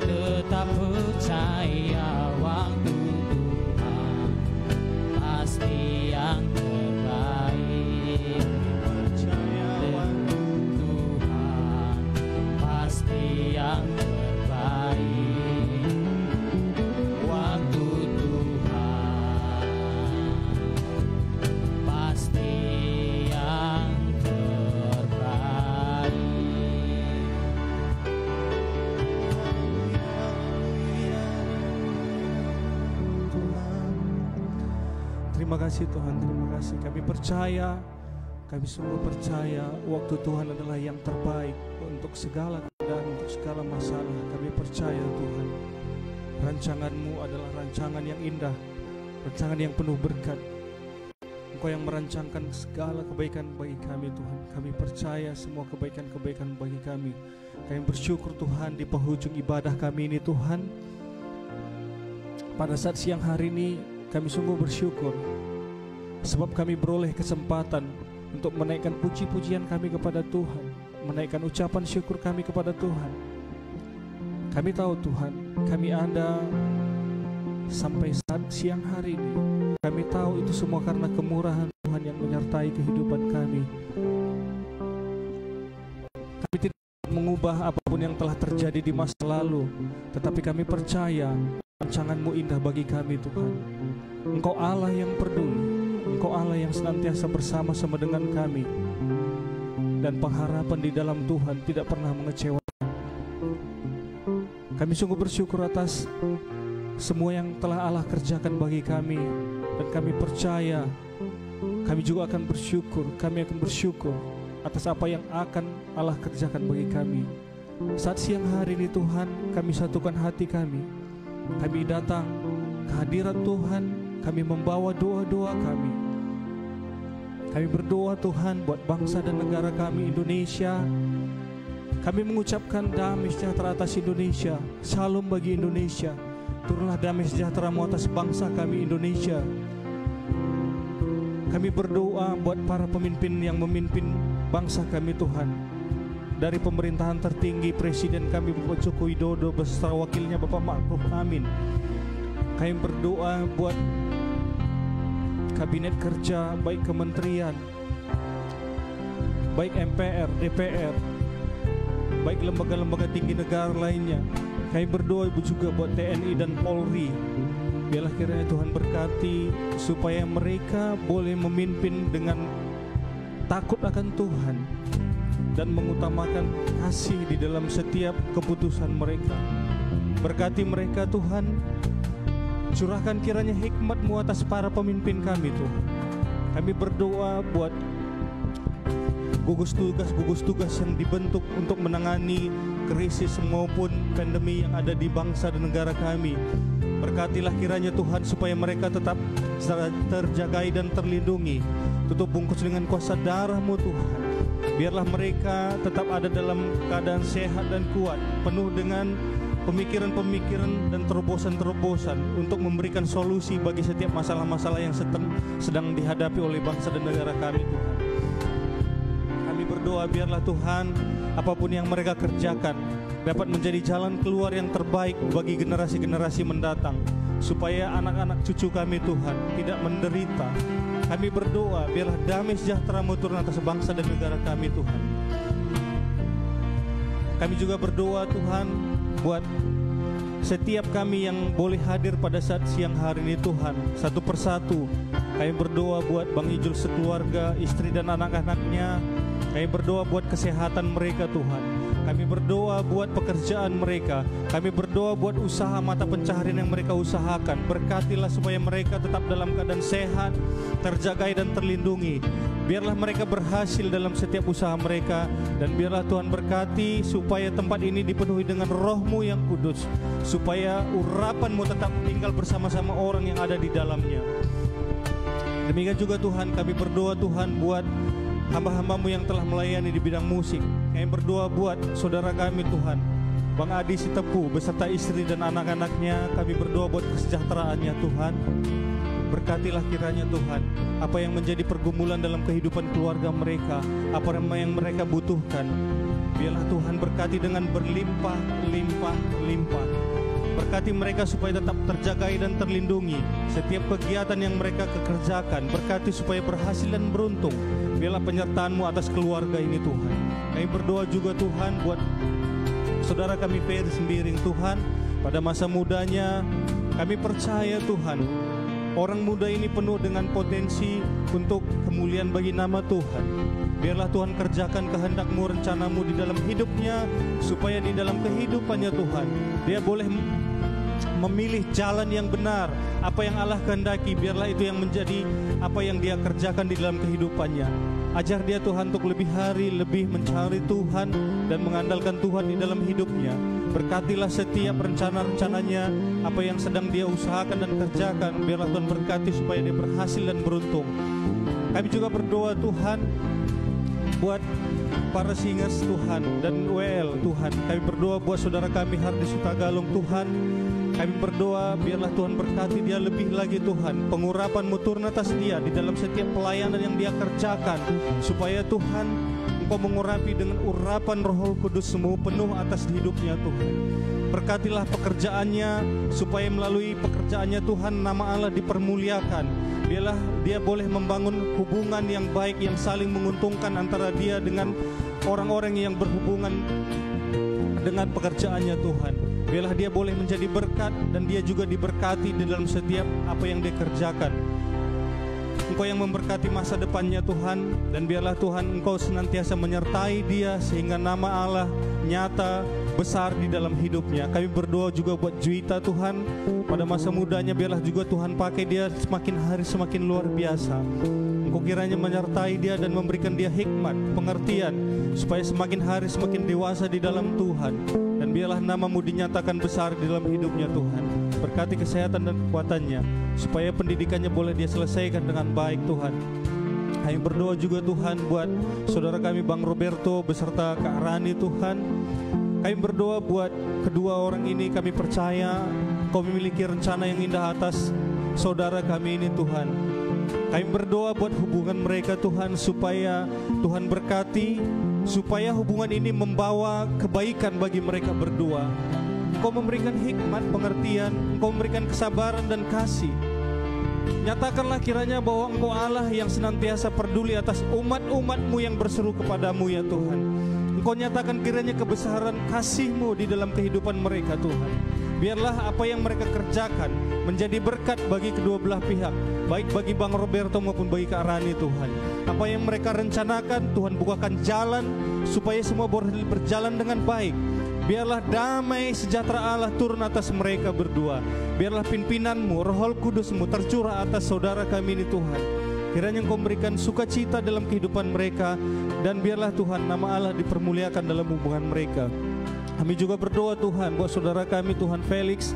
ku tetap percaya waktu Tuhan pasti yang terbaik. Percaya waktu Tuhan pasti yang terbaik. Waktu Tuhan pasti yang terbaik. Terima kasih Tuhan, terima kasih. Kami percaya, kami sungguh percaya waktu Tuhan adalah yang terbaik untuk segala keadaan, untuk segala masalah. Kami percaya Tuhan, rancangan-Mu adalah rancangan yang indah, rancangan yang penuh berkat. Engkau yang merancangkan segala kebaikan bagi kami Tuhan. Kami percaya semua kebaikan-kebaikan bagi kami. Kami bersyukur Tuhan di penghujung ibadah kami ini Tuhan. Pada saat siang hari ini kami sungguh bersyukur sebab kami beroleh kesempatan untuk menaikkan puji-pujian kami kepada Tuhan, menaikkan ucapan syukur kami kepada Tuhan. Kami tahu Tuhan, kami ada sampai saat siang hari ini. Kami tahu itu semua karena kemurahan Tuhan yang menyertai kehidupan kami. Kami tidak mengubah apapun yang telah terjadi di masa lalu, tetapi kami percaya rancangan-Mu indah bagi kami Tuhan. Engkau Allah yang peduli, Engkau Allah yang senantiasa bersama-sama dengan kami, dan pengharapan di dalam Tuhan tidak pernah mengecewakan. Kami sungguh bersyukur atas semua yang telah Allah kerjakan bagi kami, dan kami percaya kami juga akan bersyukur. Kami akan bersyukur atas apa yang akan Allah kerjakan bagi kami. Saat siang hari ini Tuhan, kami satukan hati kami. Kami datang ke hadirat Tuhan, kami membawa doa-doa kami. Kami berdoa Tuhan buat bangsa dan negara kami Indonesia. Kami mengucapkan damai sejahtera atas Indonesia, shalom bagi Indonesia. Turunlah damai sejahtera-Mu atas bangsa kami Indonesia. Kami berdoa buat para pemimpin yang memimpin bangsa kami Tuhan. Dari pemerintahan tertinggi Presiden kami Bapak Joko Widodo beserta wakilnya Bapak Ma'ruf Amin. Kami berdoa buat kabinet kerja, baik kementerian, baik MPR, DPR, baik lembaga-lembaga tinggi negara lainnya. Kami berdoa juga buat TNI dan Polri. Biarlah kiranya Tuhan berkati supaya mereka boleh memimpin dengan takut akan Tuhan dan mengutamakan kasih di dalam setiap keputusan mereka. Berkati mereka Tuhan, curahkan kiranya hikmat-Mu atas para pemimpin kami Tuhan. Kami berdoa buat gugus tugas yang dibentuk untuk menangani krisis maupun pandemi yang ada di bangsa dan negara kami. Berkatilah kiranya Tuhan supaya mereka tetap terjagai dan terlindungi. Tutup bungkus dengan kuasa darah-Mu Tuhan. Biarlah mereka tetap ada dalam keadaan sehat dan kuat, penuh dengan pemikiran-pemikiran dan terobosan-terobosan untuk memberikan solusi bagi setiap masalah-masalah yang sedang dihadapi oleh bangsa dan negara kami Tuhan. Kami berdoa biarlah Tuhan apapun yang mereka kerjakan dapat menjadi jalan keluar yang terbaik bagi generasi-generasi mendatang, supaya anak-anak cucu kami Tuhan tidak menderita. Kami berdoa biarlah damai sejahtera-Mu turun atas bangsa dan negara kami Tuhan. Kami juga berdoa Tuhan buat setiap kami yang boleh hadir pada saat siang hari ini Tuhan, satu persatu. Kami berdoa buat Bang Ijul sekeluarga, istri dan anak-anaknya. Kami berdoa buat kesehatan mereka Tuhan. Kami berdoa buat pekerjaan mereka. Kami berdoa buat usaha mata pencaharian yang mereka usahakan. Berkatilah supaya mereka tetap dalam keadaan sehat, terjaga dan terlindungi. Biarlah mereka berhasil dalam setiap usaha mereka. Dan biarlah Tuhan berkati supaya tempat ini dipenuhi dengan Roh-Mu yang kudus, supaya urapan-Mu tetap tinggal bersama-sama orang yang ada di dalamnya. Demikian juga Tuhan, kami berdoa Tuhan buat hamba-hamba-Mu yang telah melayani di bidang musik. Kami berdoa buat saudara kami Tuhan, Bang Adi Sitepu beserta istri dan anak-anaknya. Kami berdoa buat kesejahteraannya Tuhan. Berkatilah kiranya Tuhan apa yang menjadi pergumulan dalam kehidupan keluarga mereka, apa yang mereka butuhkan. Biarlah Tuhan berkati dengan berlimpah-limpah. Berkati mereka supaya tetap terjaga dan terlindungi. Setiap kegiatan yang mereka kerjakan, berkati supaya berhasil dan beruntung. Biarlah penyertaan-Mu atas keluarga ini Tuhan. Kami berdoa juga Tuhan buat saudara kami Ferry Sembiring Tuhan. Pada masa mudanya kami percaya Tuhan, orang muda ini penuh dengan potensi untuk kemuliaan bagi nama Tuhan. Biarlah Tuhan kerjakan kehendak-Mu, rencana-Mu di dalam hidupnya, supaya di dalam kehidupannya Tuhan dia boleh memilih jalan yang benar. Apa yang Allah kehendaki, biarlah itu yang menjadi apa yang dia kerjakan di dalam kehidupannya. Ajar dia Tuhan untuk lebih hari lebih mencari Tuhan dan mengandalkan Tuhan di dalam hidupnya. Berkatilah setiap rencana-rencananya, apa yang sedang dia usahakan dan kerjakan. Biarlah Tuhan berkati supaya dia berhasil dan beruntung. Kami juga berdoa Tuhan buat para singers Tuhan dan WL Tuhan. Kami berdoa buat saudara kami Hardi Sutagalung Tuhan. Kami berdoa biarlah Tuhan berkati dia lebih lagi Tuhan. Pengurapan-Mu turun atas dia di dalam setiap pelayanan yang dia kerjakan, supaya Tuhan Engkau mengurapi dengan urapan Roh Kudus-Mu penuh atas hidupnya Tuhan. Berkatilah pekerjaannya, supaya melalui pekerjaannya Tuhan nama Allah dipermuliakan. Biarlah dia boleh membangun hubungan yang baik, yang saling menguntungkan antara dia dengan orang-orang yang berhubungan dengan pekerjaannya Tuhan. Biarlah dia boleh menjadi berkat dan dia juga diberkati di dalam setiap apa yang dia kerjakan. Engkau yang memberkati masa depannya Tuhan, dan biarlah Tuhan Engkau senantiasa menyertai dia sehingga nama Allah nyata besar di dalam hidupnya. Kami berdoa juga buat Juwita Tuhan, pada masa mudanya biarlah juga Tuhan pakai dia semakin hari semakin luar biasa. Engkau kiranya menyertai dia dan memberikan dia hikmat, pengertian, supaya semakin hari semakin dewasa di dalam Tuhan. Dan biarlah nama-Mu dinyatakan besar di dalam hidupnya Tuhan. Berkati kesehatan dan kekuatannya, supaya pendidikannya boleh dia selesaikan dengan baik Tuhan. Kami berdoa juga Tuhan buat saudara kami Bang Roberto beserta Kak Rani Tuhan. Kami berdoa buat kedua orang ini, kami percaya Kau memiliki rencana yang indah atas saudara kami ini Tuhan. Kami berdoa buat hubungan mereka Tuhan, supaya Tuhan berkati, supaya hubungan ini membawa kebaikan bagi mereka berdua. Engkau memberikan hikmat, pengertian, Engkau memberikan kesabaran dan kasih. Nyatakanlah kiranya bahwa Engkau Allah yang senantiasa peduli atas umat-umat-Mu yang berseru kepadamu ya Tuhan. Engkau nyatakan kiranya kebesaran kasih-Mu di dalam kehidupan mereka Tuhan. Biarlah apa yang mereka kerjakan menjadi berkat bagi kedua belah pihak, baik bagi Bang Roberto maupun bagi Kak Rani Tuhan. Apa yang mereka rencanakan Tuhan bukakan jalan supaya semua boleh berjalan dengan baik. Biarlah damai sejahtera Allah turun atas mereka berdua. Biarlah pimpinan-Mu, Roh Kudus-Mu tercurah atas saudara kami ini Tuhan. Kiranya Engkau memberikan sukacita dalam kehidupan mereka, dan biarlah Tuhan nama Allah dipermuliakan dalam hubungan mereka. Kami juga berdoa Tuhan buat saudara kami Tuhan Felix.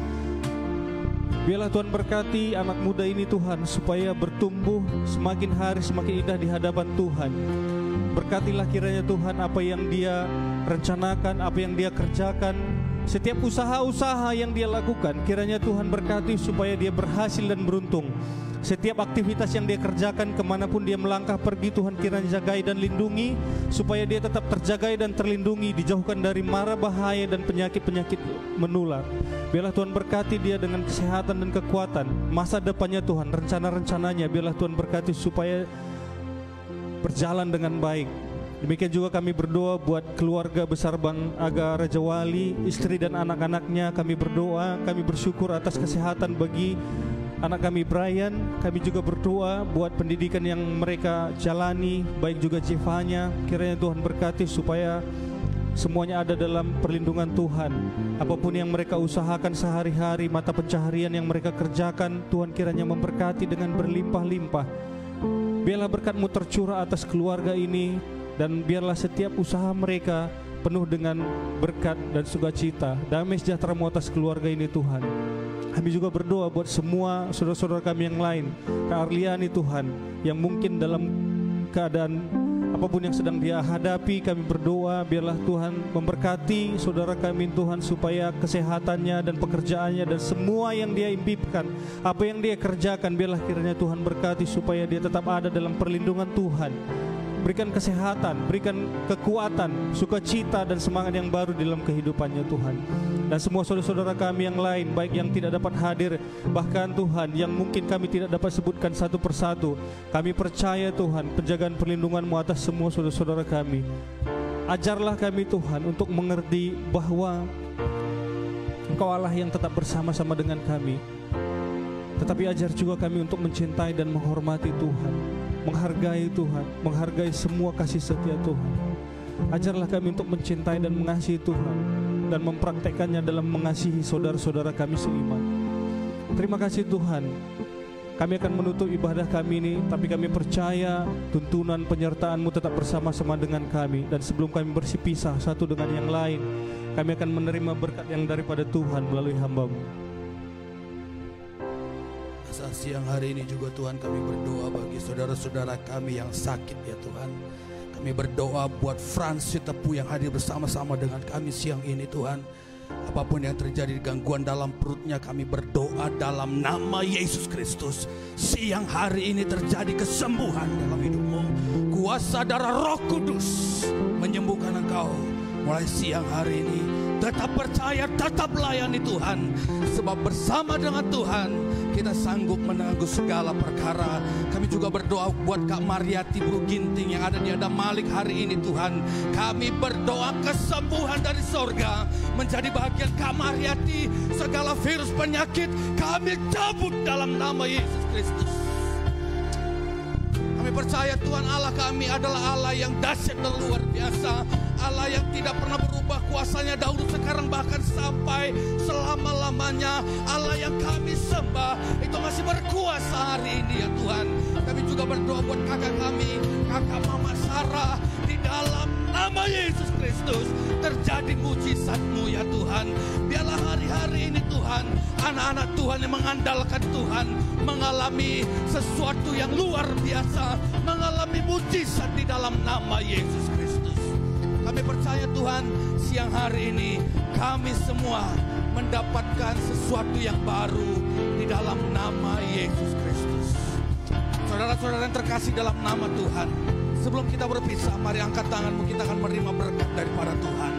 Biarlah Tuhan berkati anak muda ini Tuhan, supaya bertumbuh semakin hari semakin indah di hadapan Tuhan. Berkatilah kiranya Tuhan apa yang dia rencanakan, apa yang dia kerjakan, setiap usaha-usaha yang dia lakukan, kiranya Tuhan berkati supaya dia berhasil dan beruntung. Setiap aktivitas yang dia kerjakan, kemanapun dia melangkah pergi, Tuhan kiranya jagai dan lindungi, supaya dia tetap terjagai dan terlindungi, dijauhkan dari mara bahaya dan penyakit-penyakit menular. Biarlah Tuhan berkati dia dengan kesehatan dan kekuatan, masa depannya Tuhan, rencana-rencananya, biarlah Tuhan berkati supaya berjalan dengan baik. Demikian juga kami berdoa buat keluarga besar Bang Aga Raja Wali, istri dan anak-anaknya. Kami berdoa, kami bersyukur atas kesehatan bagi anak kami Brian. Kami juga berdoa buat pendidikan yang mereka jalani, baik juga Jevanya. Kiranya Tuhan berkati supaya semuanya ada dalam perlindungan Tuhan. Apapun yang mereka usahakan sehari-hari, mata pencaharian yang mereka kerjakan, Tuhan kiranya memberkati dengan berlimpah-limpah. Biarlah berkat-Mu tercurah atas keluarga ini, dan biarlah setiap usaha mereka penuh dengan berkat dan sukacita. Damai sejahtera-Mu atas keluarga ini Tuhan. Kami juga berdoa buat semua saudara-saudara kami yang lain, Kak Arliani Tuhan, yang mungkin dalam keadaan apapun yang sedang dia hadapi. Kami berdoa biarlah Tuhan memberkati saudara kami Tuhan, supaya kesehatannya dan pekerjaannya dan semua yang dia impikan, apa yang dia kerjakan, biarlah kiranya Tuhan berkati supaya dia tetap ada dalam perlindungan Tuhan. Berikan kesehatan, berikan kekuatan, sukacita dan semangat yang baru di dalam kehidupannya Tuhan. Dan semua saudara-saudara kami yang lain, baik yang tidak dapat hadir, bahkan Tuhan yang mungkin kami tidak dapat sebutkan satu persatu, kami percaya Tuhan penjagaan perlindungan-Mu atas semua saudara-saudara kami. Ajarlah kami Tuhan untuk mengerti bahwa Engkau Allah yang tetap bersama-sama dengan kami. Tetapi ajar juga kami untuk mencintai dan menghormati Tuhan, menghargai Tuhan, menghargai semua kasih setia Tuhan. Ajarlah kami untuk mencintai dan mengasihi Tuhan, dan mempraktekkannya dalam mengasihi saudara-saudara kami seiman. Terima kasih Tuhan. Kami akan menutup ibadah kami ini, tapi kami percaya tuntunan penyertaan-Mu tetap bersama-sama dengan kami. Dan sebelum kami berpisah satu dengan yang lain, kami akan menerima berkat yang daripada Tuhan melalui hamba-Mu. Siang hari ini juga Tuhan kami berdoa bagi saudara-saudara kami yang sakit ya Tuhan. Kami berdoa buat Frans Sitepu yang hadir bersama-sama dengan kami siang ini Tuhan. Apapun yang terjadi gangguan dalam perutnya, kami berdoa dalam nama Yesus Kristus. Siang hari ini terjadi kesembuhan dalam hidupmu. Kuasa darah Roh Kudus menyembuhkan engkau mulai siang hari ini. Tetap percaya, tetap layani Tuhan, sebab bersama dengan Tuhan kita sanggup menangguh segala perkara. Kami juga berdoa buat Kak Mariati Bro Ginting yang ada di Adam Malik hari ini Tuhan. Kami berdoa kesembuhan dari sorga menjadi bagian Kak Mariati. Segala virus penyakit kami cabut dalam nama Yesus Kristus. Kami percaya Tuhan Allah kami adalah Allah yang dahsyat dan luar biasa, Allah yang tidak pernah berubah kuasanya dahulu, sekarang, bahkan sampai selama-lamanya. Allah yang kami sembah itu masih berkuasa hari ini ya Tuhan. Kami juga berdoa buat kakak kami, kakak Mama Sarah, di dalam nama Yesus Kristus terjadi mujizat-Mu ya Tuhan. Biarlah hari-hari ini Tuhan, anak-anak Tuhan yang mengandalkan Tuhan mengalami sesuatu yang luar biasa, mengalami mujizat di dalam nama Yesus Kristus. Kami percaya Tuhan, siang hari ini kami semua mendapatkan sesuatu yang baru di dalam nama Yesus Kristus. Saudara-saudara yang terkasih dalam nama Tuhan, sebelum kita berpisah, mari angkat tanganmu, kita akan menerima berkat daripada Tuhan.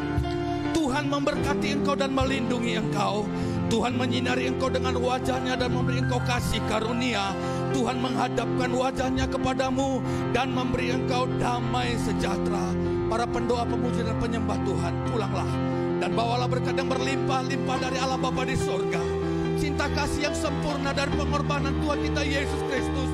Tuhan memberkati engkau dan melindungi engkau. Tuhan menyinari engkau dengan wajahnya dan memberi engkau kasih karunia. Tuhan menghadapkan wajahnya kepadamu dan memberi engkau damai sejahtera. Para pendoa, pemuji dan penyembah Tuhan, pulanglah dan bawalah berkat yang berlimpah-limpah dari Allah Bapa di sorga. Cinta kasih yang sempurna dari pengorbanan Tuhan kita Yesus Kristus,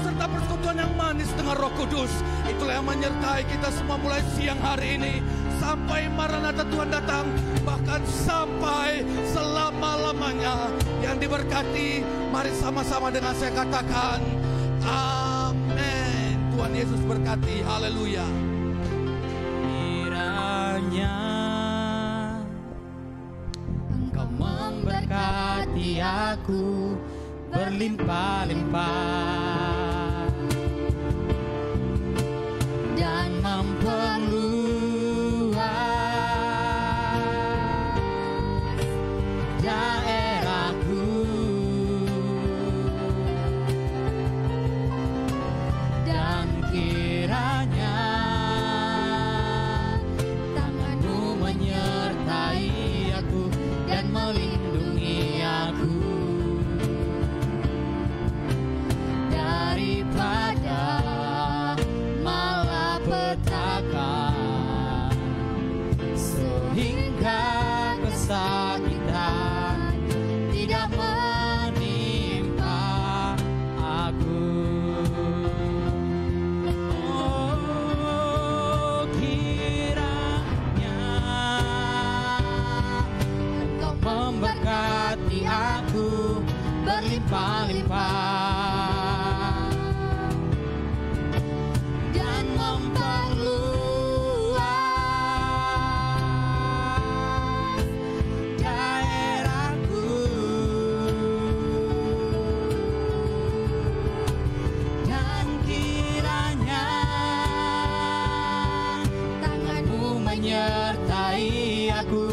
serta persekutuan yang manis dengan Roh Kudus, itulah yang menyertai kita semua mulai siang hari ini sampai Maranatha Tuhan datang, bahkan sampai selama-lamanya. Yang diberkati, mari sama-sama dengan saya katakan amin. Tuhan Yesus berkati, haleluya. Kiranya Engkau memberkati aku berlimpah-limpah dan memperluas daerahku. berlimpah-limpah dan memperluas daerahku, dan kiranya tanganmu menyertai aku